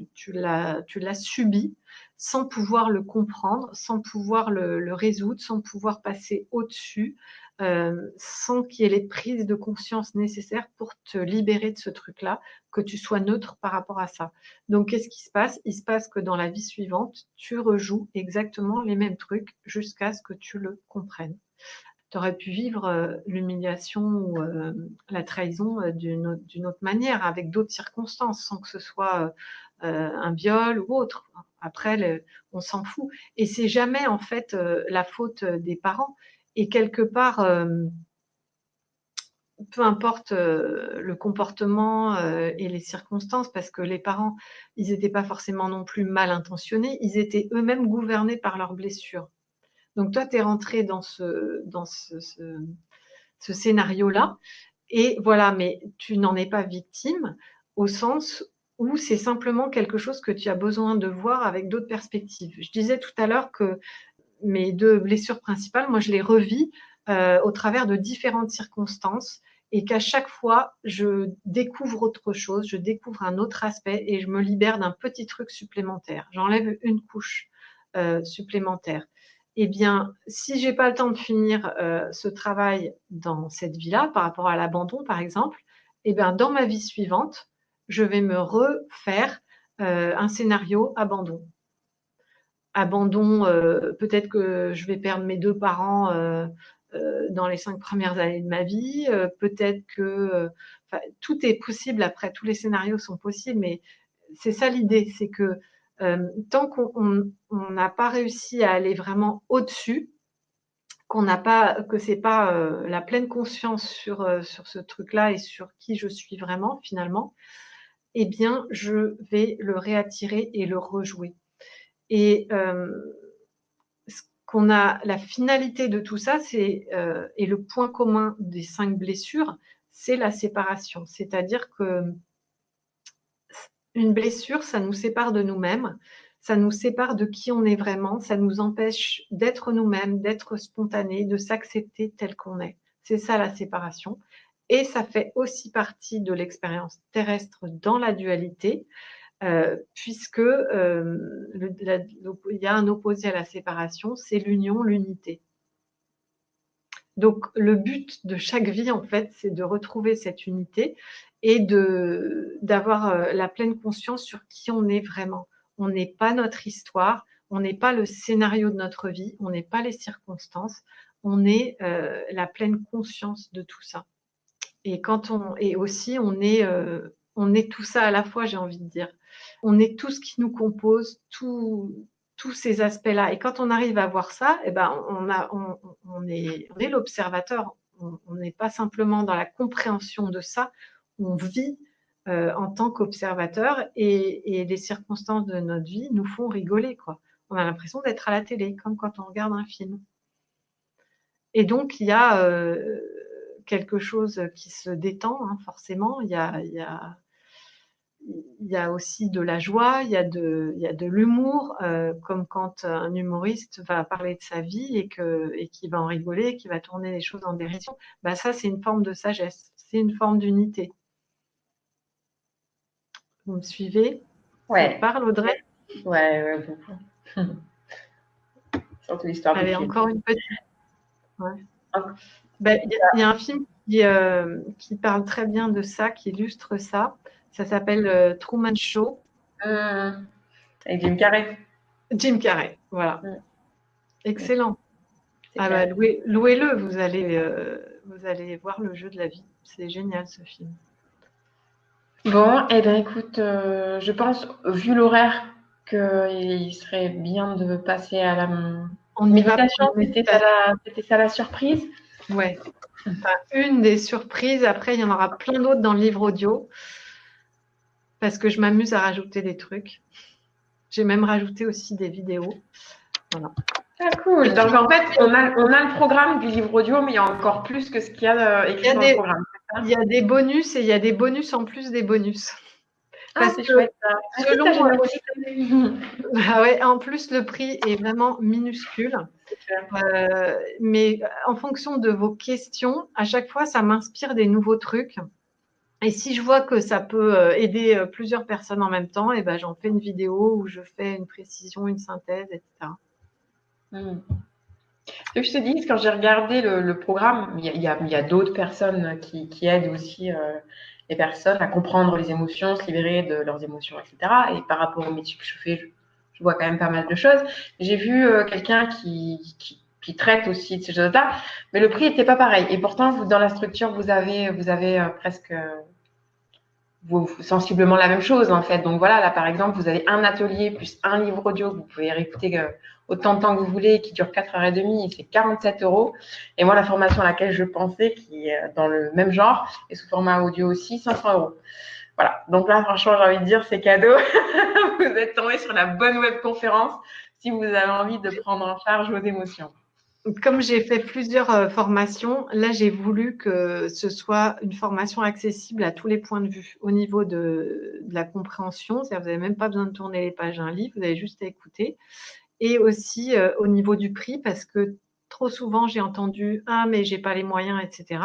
tu l'as subi sans pouvoir le comprendre, sans pouvoir le résoudre, sans pouvoir passer au-dessus, sans qu'il y ait les prises de conscience nécessaires pour te libérer de ce truc-là, que tu sois neutre par rapport à ça. Donc, qu'est-ce qui se passe? Il se passe que dans la vie suivante, tu rejoues exactement les mêmes trucs jusqu'à ce que tu le comprennes. Tu aurais pu vivre l'humiliation ou la trahison d'une autre manière, avec d'autres circonstances, sans que ce soit un viol ou autre. Après, on s'en fout. Et c'est jamais en fait la faute des parents. Et quelque part, peu importe le comportement et les circonstances, parce que les parents, ils n'étaient pas forcément non plus mal intentionnés, ils étaient eux-mêmes gouvernés par leurs blessures. Donc toi, tu es rentré dans ce scénario-là. Et voilà, mais tu n'en es pas victime au sens où c'est simplement quelque chose que tu as besoin de voir avec d'autres perspectives. Je disais tout à l'heure que mes 2 blessures principales, moi, je les revis au travers de différentes circonstances et qu'à chaque fois, je découvre autre chose, je découvre un autre aspect et je me libère d'un petit truc supplémentaire. J'enlève une couche supplémentaire. Eh bien, si j'ai pas le temps de finir ce travail dans cette vie-là, par rapport à l'abandon, par exemple, eh bien, dans ma vie suivante, je vais me refaire un scénario abandon. Abandon, peut-être que je vais perdre mes 2 parents dans les 5 premières années de ma vie, peut-être que, tout est possible après, tous les scénarios sont possibles, mais c'est ça l'idée, c'est que tant qu'on n'a pas réussi à aller vraiment au-dessus, que c'est pas la pleine conscience sur ce truc-là et sur qui je suis vraiment finalement, eh bien, je vais le réattirer et le rejouer. Et ce qu'on a, la finalité de tout ça, c'est et le point commun des 5 blessures, c'est la séparation. C'est-à-dire que une blessure, ça nous sépare de nous-mêmes, ça nous sépare de qui on est vraiment, ça nous empêche d'être nous-mêmes, d'être spontanés, de s'accepter tel qu'on est. C'est ça la séparation. Et ça fait aussi partie de l'expérience terrestre dans la dualité, puisque il y a un opposé à la séparation, c'est l'union, l'unité. Donc le but de chaque vie, en fait, c'est de retrouver cette unité et d'avoir la pleine conscience sur qui on est vraiment. On n'est pas notre histoire, on n'est pas le scénario de notre vie, on n'est pas les circonstances, on est la pleine conscience de tout ça. Et aussi on est tout ça à la fois, j'ai envie de dire. On est tout ce qui nous compose, tous ces aspects-là. Et quand on arrive à voir ça, eh ben on est l'observateur. On n'est pas simplement dans la compréhension de ça. On vit en tant qu'observateur et les circonstances de notre vie nous font rigoler, quoi. On a l'impression d'être à la télé, comme quand on regarde un film. Et donc, il y a quelque chose qui se détend, hein, forcément. Il y a aussi de la joie, il y a de l'humour, comme quand un humoriste va parler de sa vie et qu'il va en rigoler, qu'il va tourner les choses en dérision. Bah, ça, c'est une forme de sagesse, c'est une forme d'unité. Vous me suivez? Ça te parle, Audrey?
Ouais, beaucoup. Surtout l'histoire du film.
Allez, encore une petite. Ouais. Il y a un film qui parle très bien de ça, qui illustre ça. Ça s'appelle Truman Show.
Avec Jim Carrey.
Jim Carrey, voilà. Excellent. Ah bah, louez-le, vous allez voir le jeu de la vie. C'est génial ce film.
Bon, eh bien écoute, je pense, vu l'horaire, qu'il serait bien de passer à la
On y va pour
méditation.
la méditation.
C'était ça la surprise?
Ouais. Enfin, une des surprises. Après, il y en aura plein d'autres dans le livre audio parce que je m'amuse à rajouter des trucs. J'ai même rajouté aussi des vidéos. Voilà.
Ah cool. Donc en fait, on a le programme du livre audio, mais il y a encore plus que ce qu'il y a
Il y
écrit
a
dans le
des,
programme, c'est
il
ça?
y a des bonus et il y a des bonus en plus des bonus.
Ah,
Parce
c'est
que
chouette ça. Merci de ta
selon,
générosité.
ah ouais, en plus le prix est vraiment minuscule.
Super.
Mais en fonction de vos questions, à chaque fois, ça m'inspire des nouveaux trucs. Et si je vois que ça peut aider plusieurs personnes en même temps, et ben, j'en fais une vidéo où je fais une précision, une synthèse, etc.
Mm. Ce que je te dis, quand j'ai regardé le programme, il y a d'autres personnes qui aident aussi les personnes à comprendre les émotions, se libérer de leurs émotions, etc. Et par rapport au métier que je fais, je vois quand même pas mal de choses. J'ai vu quelqu'un qui traite aussi de ces choses-là, mais le prix n'était pas pareil. Et pourtant, vous, dans la structure, vous avez presque sensiblement la même chose en fait. Donc voilà, là par exemple, vous avez un atelier plus un livre audio que vous pouvez réécouter autant de temps que vous voulez, qui dure 4h30 et c'est 47 €. Et moi, la formation à laquelle je pensais, qui est dans le même genre, et sous format audio aussi, 500 €. Voilà, donc là franchement, j'ai envie de dire, c'est cadeau. Vous êtes tombé sur la bonne webconférence si vous avez envie de prendre en charge vos émotions.
Comme j'ai fait plusieurs formations, là j'ai voulu que ce soit une formation accessible à tous les points de vue. Au niveau de la compréhension, c'est-à-dire vous n'avez même pas besoin de tourner les pages d'un livre, vous avez juste à écouter. Et aussi au niveau du prix, parce que trop souvent j'ai entendu ah mais j'ai pas les moyens, etc.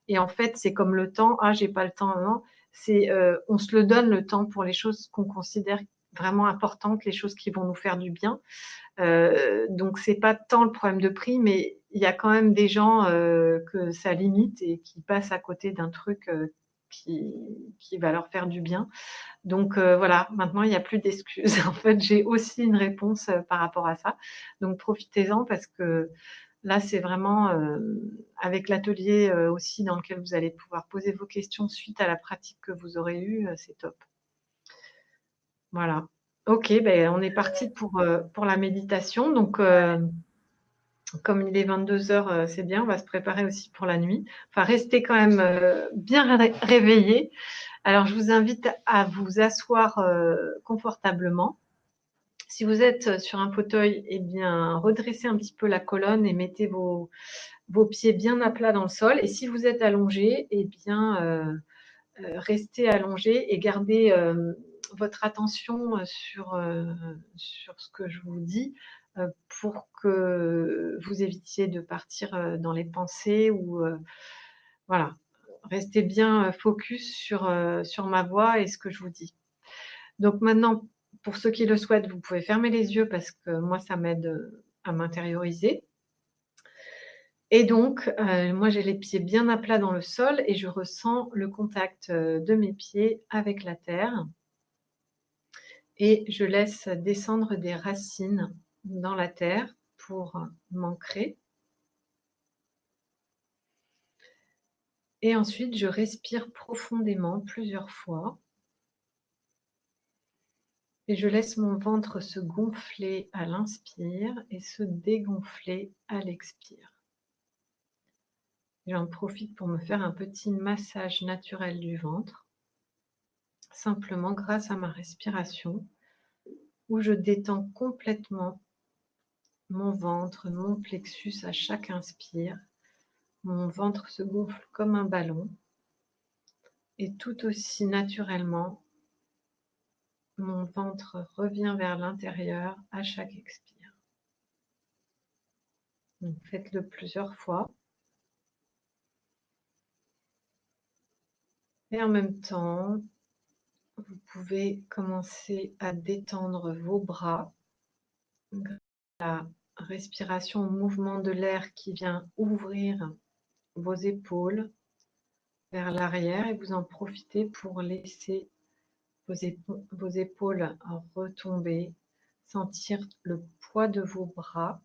Et en fait c'est comme le temps, ah j'ai pas le temps, non. C'est on se le donne le temps pour les choses qu'on considère vraiment importantes, les choses qui vont nous faire du bien. Donc c'est pas tant le problème de prix, mais il y a quand même des gens que ça limite et qui passent à côté d'un truc qui va leur faire du bien. Donc voilà, maintenant il n'y a plus d'excuses. En fait, j'ai aussi une réponse par rapport à ça. Donc profitez-en parce que là, c'est vraiment avec l'atelier aussi dans lequel vous allez pouvoir poser vos questions suite à la pratique que vous aurez eue, c'est top. Voilà. Ok, ben, on est parti pour la méditation. Donc, comme il est 22h, c'est bien, on va se préparer aussi pour la nuit. Enfin, restez quand même bien réveillés. Alors, je vous invite à vous asseoir confortablement. Si vous êtes sur un fauteuil, eh bien, redressez un petit peu la colonne et mettez vos pieds bien à plat dans le sol. Et si vous êtes allongé, eh bien, restez allongé et gardez votre attention sur ce que je vous dis pour que vous évitiez de partir dans les pensées ou voilà. Restez bien focus sur ma voix et ce que je vous dis. Donc maintenant, pour ceux qui le souhaitent, vous pouvez fermer les yeux parce que moi, ça m'aide à m'intérioriser. Et donc, moi, j'ai les pieds bien à plat dans le sol et je ressens le contact de mes pieds avec la terre. Et je laisse descendre des racines dans la terre pour m'ancrer. Et ensuite, je respire profondément plusieurs fois. Et je laisse mon ventre se gonfler à l'inspire et se dégonfler à l'expire. J'en profite pour me faire un petit massage naturel du ventre, simplement grâce à ma respiration, où je détends complètement mon ventre, mon plexus à chaque inspire. Mon ventre se gonfle comme un ballon et tout aussi naturellement, mon ventre revient vers l'intérieur à chaque expire. Donc faites-le plusieurs fois. Et en même temps, vous pouvez commencer à détendre vos bras grâce à la respiration, au mouvement de l'air qui vient ouvrir vos épaules vers l'arrière et vous en profitez pour laisser vos épaules retomber, sentir le poids de vos bras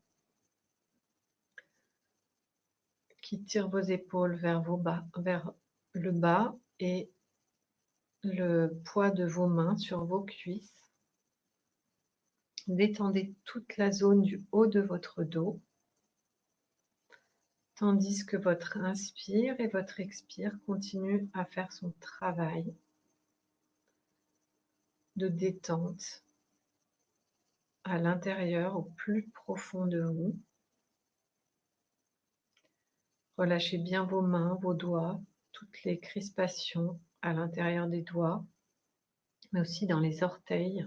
qui tire vos épaules vers vers le bas et le poids de vos mains sur vos cuisses. Détendez toute la zone du haut de votre dos, tandis que votre inspire et votre expire continuent à faire son travail de détente à l'intérieur, au plus profond de vous. Relâchez bien vos mains, vos doigts, toutes les crispations à l'intérieur des doigts, mais aussi dans les orteils.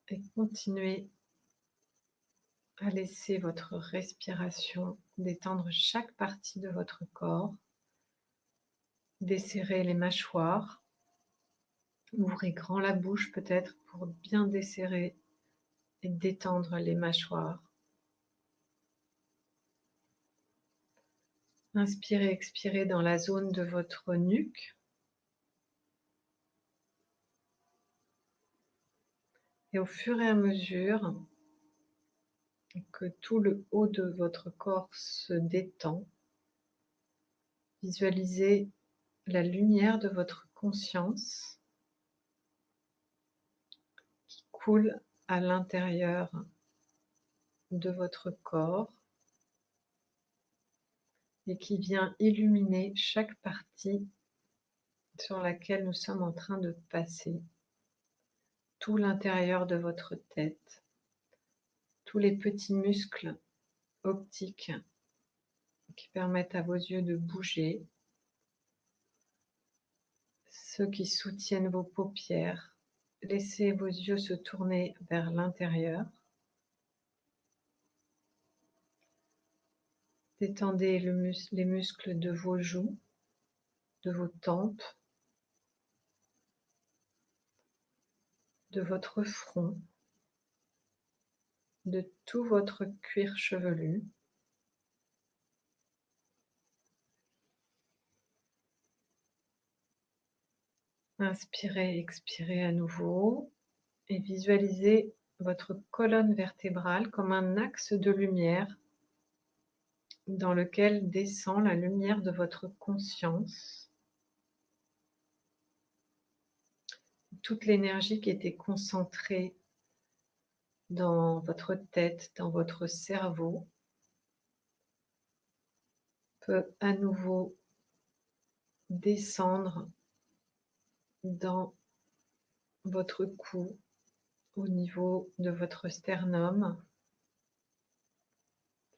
Et continuez à laisser votre respiration détendre chaque partie de votre corps. Desserrez les mâchoires. Ouvrez grand la bouche peut-être pour bien desserrer et détendre les mâchoires. Inspirez, expirez dans la zone de votre nuque. Et au fur et à mesure que tout le haut de votre corps se détend, visualisez la lumière de votre conscience qui coule à l'intérieur de votre corps et qui vient illuminer chaque partie sur laquelle nous sommes en train de passer. Tout l'intérieur de votre tête, tous les petits muscles optiques qui permettent à vos yeux de bouger, ceux qui soutiennent vos paupières. Laissez vos yeux se tourner vers l'intérieur. Détendez les muscles de vos joues, de vos tempes, de votre front, de tout votre cuir chevelu. Inspirez, expirez à nouveau et visualisez votre colonne vertébrale comme un axe de lumière dans lequel descend la lumière de votre conscience. Toute l'énergie qui était concentrée dans votre tête, dans votre cerveau, peut à nouveau descendre dans votre cou, au niveau de votre sternum,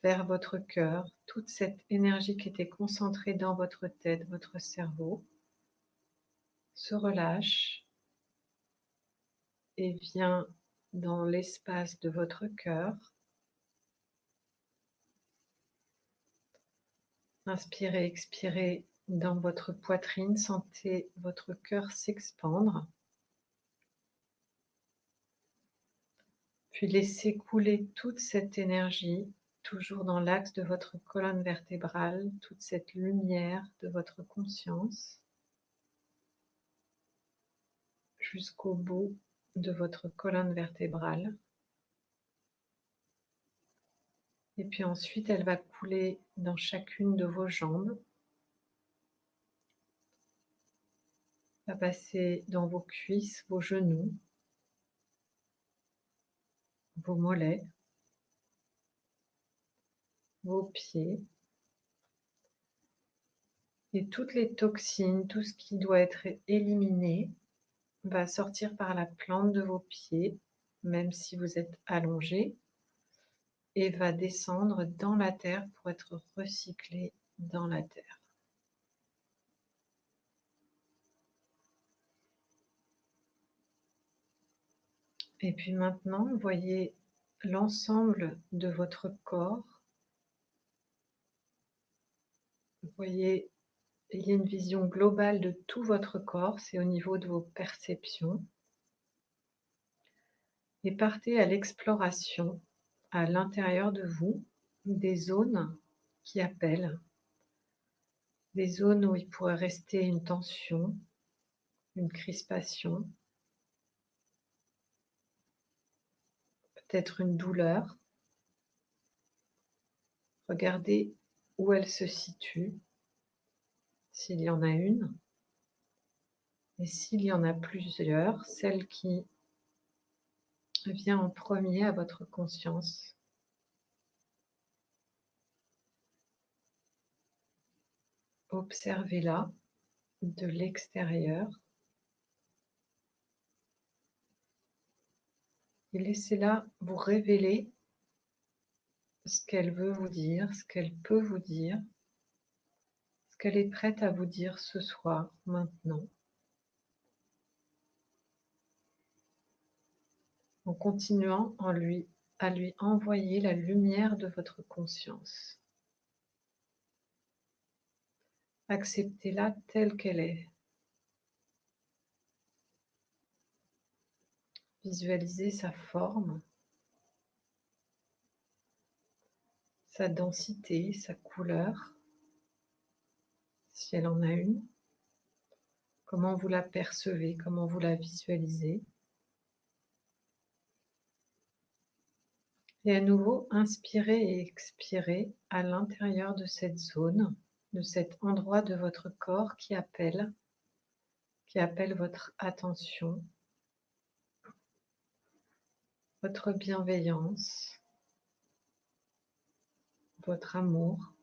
vers votre cœur. Toute cette énergie qui était concentrée dans votre tête, votre cerveau, se relâche et vient dans l'espace de votre cœur. Inspirez, expirez dans votre poitrine, sentez votre cœur s'expandre. Puis laissez couler toute cette énergie, toujours dans l'axe de votre colonne vertébrale, toute cette lumière de votre conscience, jusqu'au bout de votre colonne vertébrale. Et puis ensuite, elle va couler dans chacune de vos jambes, va passer dans vos cuisses, vos genoux, vos mollets, vos pieds. Et toutes les toxines, tout ce qui doit être éliminé, va sortir par la plante de vos pieds, même si vous êtes allongé, et va descendre dans la terre pour être recyclé dans la terre. Et puis maintenant, voyez l'ensemble de votre corps. Voyez, il y a une vision globale de tout votre corps, c'est au niveau de vos perceptions. Et partez à l'exploration à l'intérieur de vous des zones qui appellent, des zones où il pourrait rester une tension, une crispation, peut-être une douleur. Regardez où elle se situe s'il y en a une, et s'il y en a plusieurs, celle qui vient en premier à votre conscience. Observez-la de l'extérieur et laissez-la vous révéler ce qu'elle veut vous dire, ce qu'elle peut vous dire, ce qu'elle est prête à vous dire ce soir, maintenant, en continuant à lui envoyer la lumière de votre conscience. Acceptez-la telle qu'elle est. Visualisez sa forme, sa densité, sa couleur, si elle en a une. Comment vous la percevez, comment vous la visualisez. Et à nouveau, inspirez et expirez à l'intérieur de cette zone, de cet endroit de votre corps qui appelle votre attention, votre bienveillance, votre amour,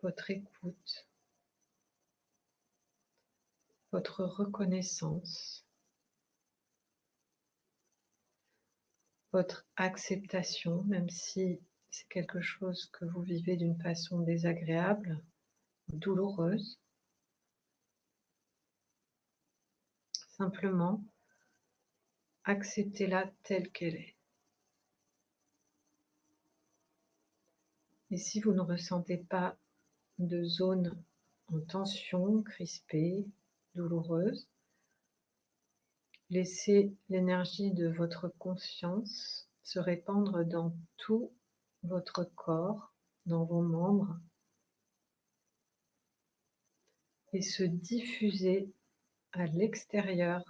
votre écoute, votre reconnaissance, votre acceptation, même si c'est quelque chose que vous vivez d'une façon désagréable, douloureuse. Simplement, acceptez-la telle qu'elle est. Et si vous ne ressentez pas de zone en tension, crispée, douloureuse, laissez l'énergie de votre conscience se répandre dans tout votre corps, dans vos membres, et se diffuser à l'extérieur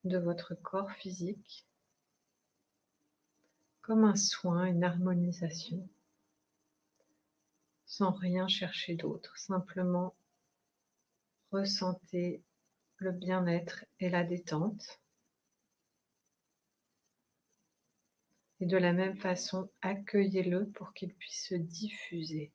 de votre corps physique comme un soin, une harmonisation, sans rien chercher d'autre. Simplement ressentez le bien-être et la détente. Et de la même façon, accueillez-le pour qu'il puisse se diffuser.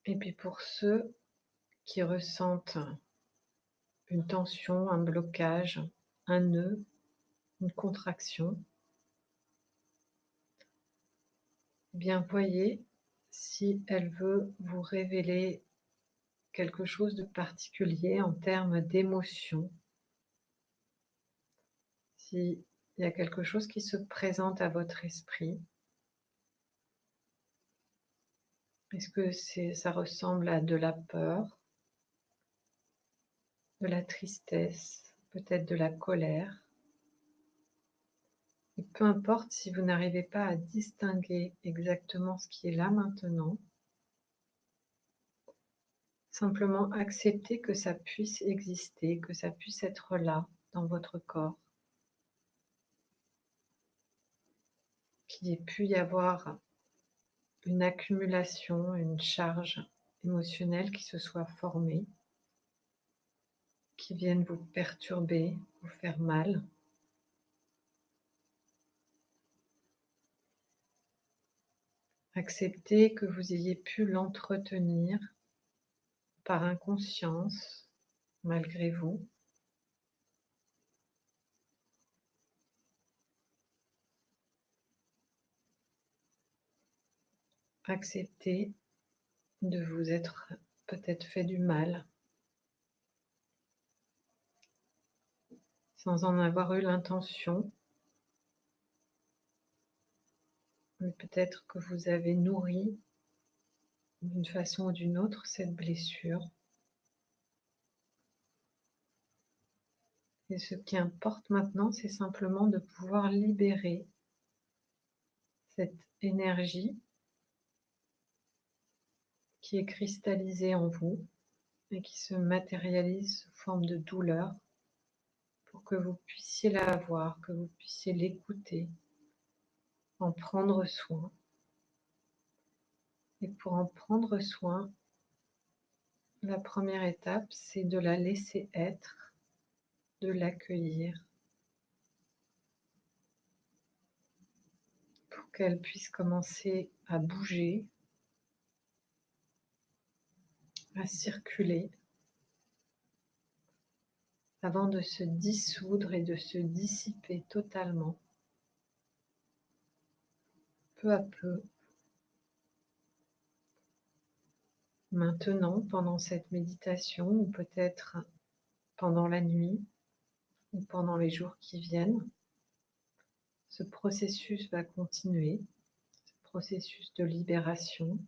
Et puis pour ceux qui ressentent une tension, un blocage, un nœud, une contraction, eh bien voyez si elle veut vous révéler quelque chose de particulier en termes d'émotion. S'il y a quelque chose qui se présente à votre esprit, est-ce que ça ressemble à de la peur, de la tristesse, peut-être de la colère? Et peu importe si vous n'arrivez pas à distinguer exactement ce qui est là maintenant, simplement accepter que ça puisse exister, que ça puisse être là dans votre corps, qu'il ait pu y avoir une accumulation, une charge émotionnelle qui se soit formée, qui vienne vous perturber, vous faire mal. Acceptez que vous ayez pu l'entretenir par inconscience, malgré vous. Acceptez de vous être peut-être fait du mal, sans en avoir eu l'intention, mais peut-être que vous avez nourri d'une façon ou d'une autre cette blessure. Et ce qui importe maintenant, c'est simplement de pouvoir libérer cette énergie qui est cristallisée en vous et qui se matérialise sous forme de douleur pour que vous puissiez la voir, que vous puissiez l'écouter, en prendre soin. Et pour en prendre soin, la première étape, c'est de la laisser être, de l'accueillir, pour qu'elle puisse commencer à bouger, à circuler, avant de se dissoudre et de se dissiper totalement, peu à peu. Maintenant, pendant cette méditation, ou peut-être pendant la nuit, ou pendant les jours qui viennent, ce processus va continuer, ce processus de libération,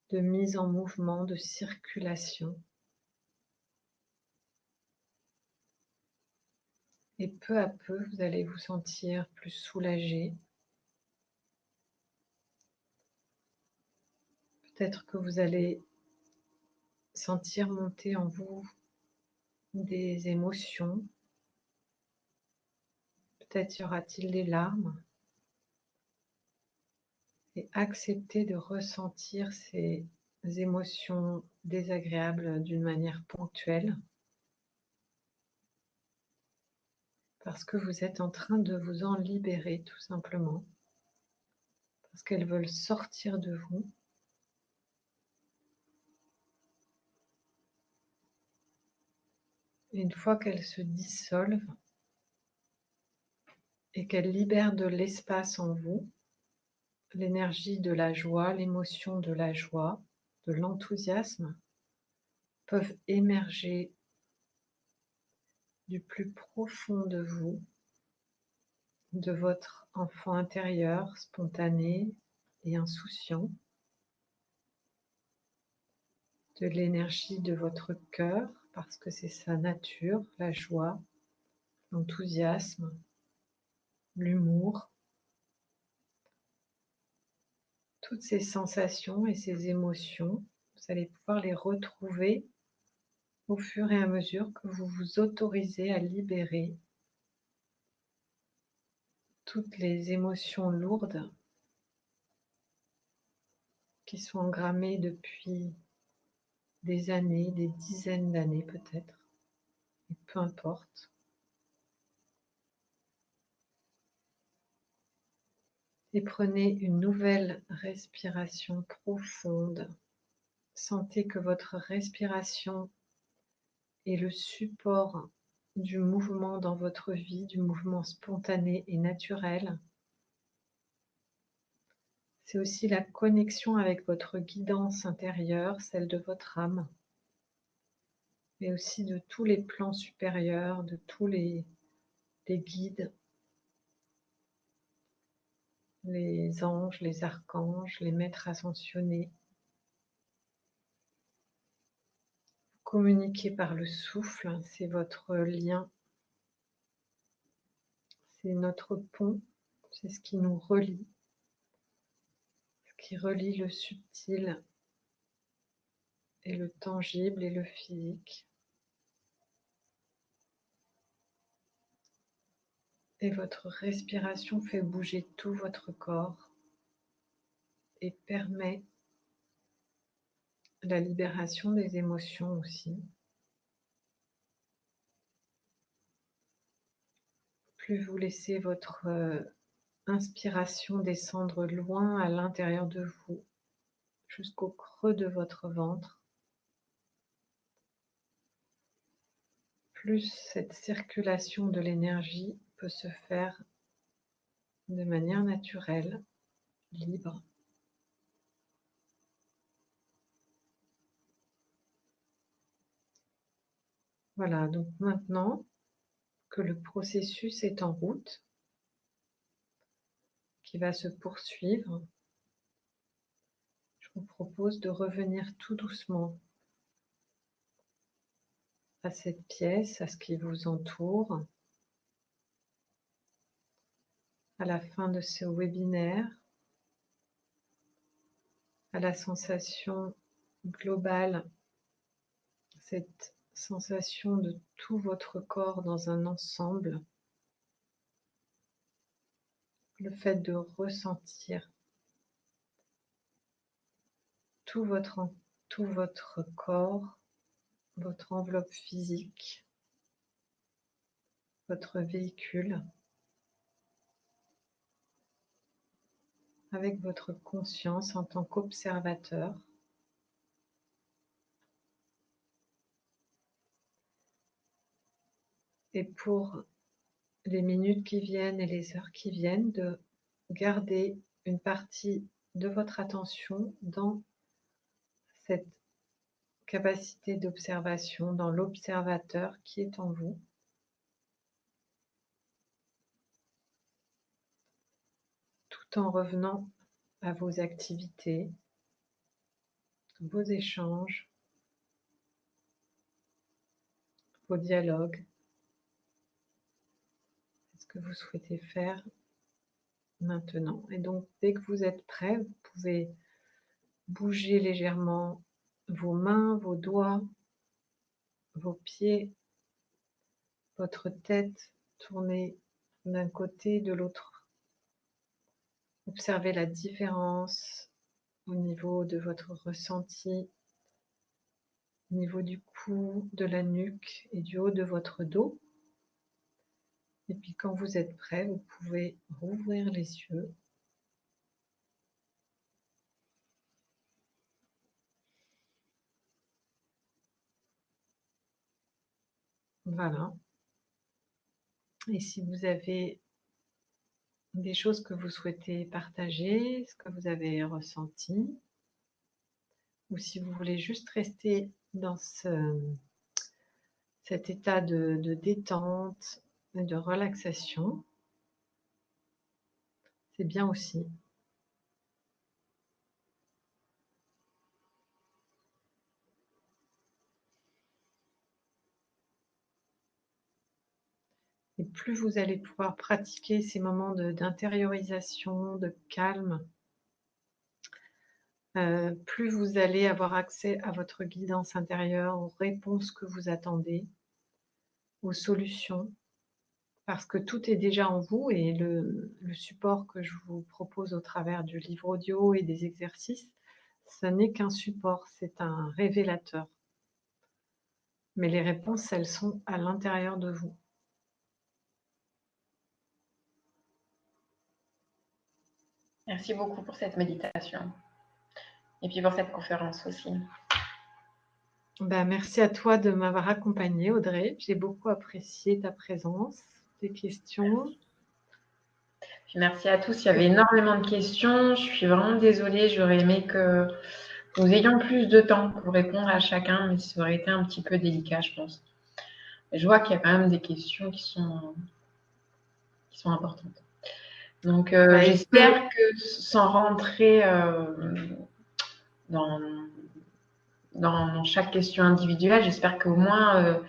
de mise en mouvement, de circulation. Et peu à peu, vous allez vous sentir plus soulagé. Peut-être que vous allez sentir monter en vous des émotions. Peut-être y aura-t-il des larmes. Et accepter de ressentir ces émotions désagréables d'une manière ponctuelle, parce que vous êtes en train de vous en libérer tout simplement, parce qu'elles veulent sortir de vous. Et une fois qu'elles se dissolvent et qu'elles libèrent de l'espace en vous, l'énergie de la joie, l'émotion de la joie, de l'enthousiasme peuvent émerger du plus profond de vous, de votre enfant intérieur spontané et insouciant, de l'énergie de votre cœur, parce que c'est sa nature, la joie, l'enthousiasme, l'humour. Toutes ces sensations et ces émotions, vous allez pouvoir les retrouver au fur et à mesure que vous vous autorisez à libérer toutes les émotions lourdes qui sont engrammées depuis des années, des dizaines d'années peut-être, et peu importe. Et prenez une nouvelle respiration profonde. Sentez que votre respiration est le support du mouvement dans votre vie, du mouvement spontané et naturel. C'est aussi la connexion avec votre guidance intérieure, celle de votre âme, mais aussi de tous les plans supérieurs, de tous les guides, les anges, les archanges, les maîtres ascensionnés. Communiquer par le souffle, c'est votre lien, c'est notre pont, c'est ce qui nous relie, ce qui relie le subtil et le tangible et le physique. Et votre respiration fait bouger tout votre corps et permet la libération des émotions aussi. Plus vous laissez votre inspiration descendre loin à l'intérieur de vous, jusqu'au creux de votre ventre, plus cette circulation de l'énergie peut se faire de manière naturelle, libre. Voilà, donc maintenant que le processus est en route, qui va se poursuivre, je vous propose de revenir tout doucement à cette pièce, à ce qui vous entoure, à la fin de ce webinaire, à la sensation globale, cette sensation de tout votre corps dans un ensemble. Le fait de ressentir tout votre corps, votre enveloppe physique, votre véhicule, avec votre conscience en tant qu'observateur. Et pour les minutes qui viennent et les heures qui viennent, de garder une partie de votre attention dans cette capacité d'observation, dans l'observateur qui est en vous. Tout en revenant à vos activités, vos échanges, vos dialogues, ce que vous souhaitez faire maintenant. Et donc, dès que vous êtes prêt, vous pouvez bouger légèrement vos mains, vos doigts, vos pieds, votre tête, tourner d'un côté, de l'autre. Observez la différence au niveau de votre ressenti, au niveau du cou, de la nuque et du haut de votre dos. Et puis quand vous êtes prêt, vous pouvez rouvrir les yeux. Voilà. Et si vous avez des choses que vous souhaitez partager, ce que vous avez ressenti, ou si vous voulez juste rester dans cet état de détente et de relaxation, c'est bien aussi. Et plus vous allez pouvoir pratiquer ces moments d'intériorisation, de calme, plus vous allez avoir accès à votre guidance intérieure, aux réponses que vous attendez, aux solutions, parce que tout est déjà en vous et le support que je vous propose au travers du livre audio et des exercices, ce n'est qu'un support, c'est un révélateur. Mais les réponses, elles sont à l'intérieur de vous.
Merci beaucoup pour cette méditation et puis pour cette conférence aussi.
Ben, merci à toi de m'avoir accompagnée, Audrey. J'ai beaucoup apprécié ta présence, tes questions.
Puis merci à tous. Il y avait énormément de questions. Je suis vraiment désolée. J'aurais aimé que nous ayons plus de temps pour répondre à chacun, mais ça aurait été un petit peu délicat, je pense. Je vois qu'il y a quand même des questions qui sont importantes. Donc, j'espère que sans rentrer dans chaque question individuelle, j'espère qu'au moins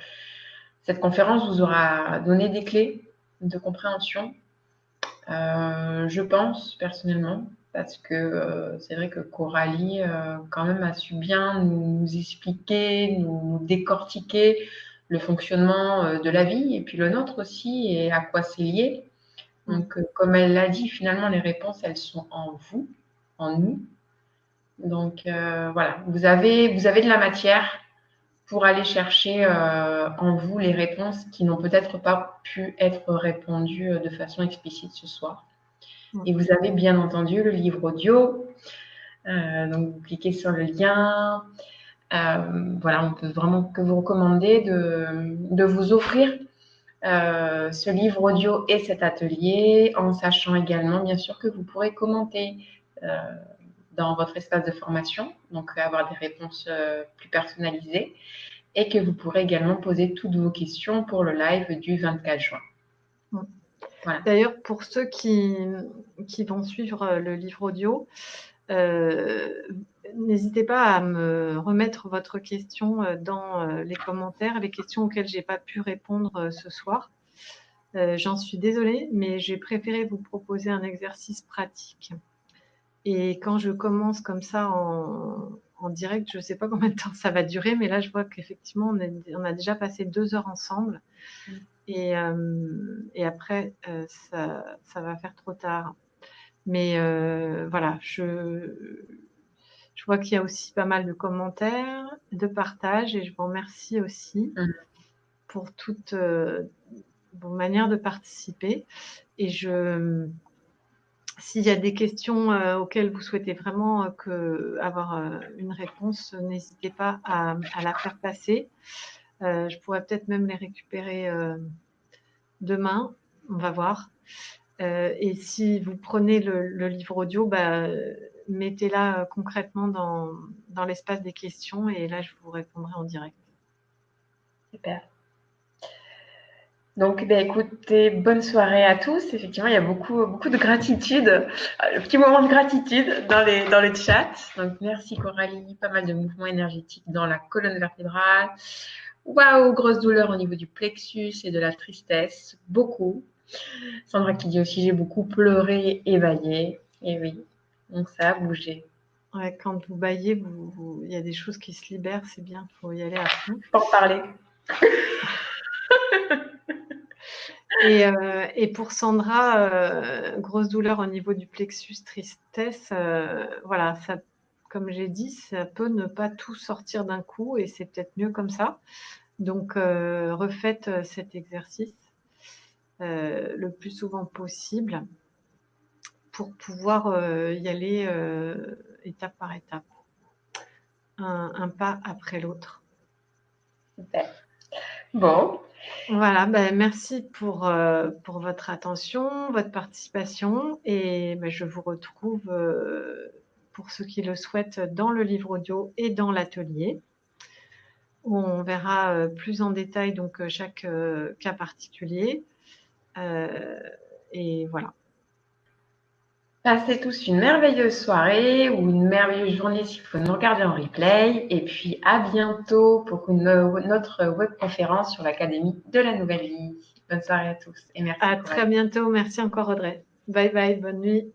cette conférence vous aura donné des clés de compréhension. Je pense personnellement, parce que c'est vrai que Coralie quand même a su bien nous expliquer, nous décortiquer le fonctionnement de la vie et puis le nôtre aussi et à quoi c'est lié. Donc, comme elle l'a dit, finalement, les réponses, elles sont en vous, en nous. Donc, voilà, vous avez de la matière pour aller chercher en vous les réponses qui n'ont peut-être pas pu être répondues de façon explicite ce soir. Et vous avez bien entendu le livre audio. Donc, vous cliquez sur le lien. Voilà, on peut vraiment que vous recommander de vous offrir ce livre audio et cet atelier, en sachant également, bien sûr, que vous pourrez commenter dans votre espace de formation, donc avoir des réponses plus personnalisées, et que vous pourrez également poser toutes vos questions pour le live du 24 juin.
Voilà. D'ailleurs, pour ceux qui vont suivre le livre audio, n'hésitez pas à me remettre votre question dans les commentaires, les questions auxquelles je n'ai pas pu répondre ce soir. J'en suis désolée, mais j'ai préféré vous proposer un exercice pratique. Et quand je commence comme ça en en direct. Je ne sais pas combien de temps ça va durer, mais là, je vois qu'effectivement, on a déjà passé 2 heures ensemble. Et après, ça va faire trop tard. Mais voilà, je vois qu'il y a aussi pas mal de commentaires, de partages, et je vous remercie aussi pour toute vos manières de participer. Et s'il y a des questions auxquelles vous souhaitez vraiment avoir une réponse, n'hésitez pas à la faire passer. Je pourrais peut-être même les récupérer demain, on va voir. Et si vous prenez le livre audio, mettez-la concrètement dans l'espace des questions, et là, je vous répondrai en direct.
Super. Donc, écoutez, bonne soirée à tous. Effectivement, il y a beaucoup de gratitude, le petit moment de gratitude dans le chat. Donc, merci Coralie. Pas mal de mouvements énergétiques dans la colonne vertébrale. Waouh, grosse douleur au niveau du plexus et de la tristesse. Beaucoup. Sandra qui dit aussi, j'ai beaucoup pleuré et baillé. Et oui, donc ça a bougé.
Ouais, quand vous baillez, il y a des choses qui se libèrent, c'est bien, il faut y aller à fond.
Faut en parler.
Et pour Sandra, grosse douleur au niveau du plexus, tristesse, voilà, ça, comme j'ai dit, ça peut ne pas tout sortir d'un coup, et c'est peut-être mieux comme ça. Donc, refaites cet exercice le plus souvent possible pour pouvoir y aller étape par étape, un pas après l'autre.
Super. Bon.
Voilà, merci pour votre attention, votre participation, et je vous retrouve pour ceux qui le souhaitent dans le livre audio et dans l'atelier, où on verra plus en détail donc chaque cas particulier, et voilà.
Passez tous une merveilleuse soirée ou une merveilleuse journée si vous nous regardez en replay. Et puis à bientôt pour notre webconférence sur l'Académie de la Nouvelle Vie. Bonne soirée à tous et merci.
À très bientôt. Merci encore Audrey. Bye bye, bonne nuit.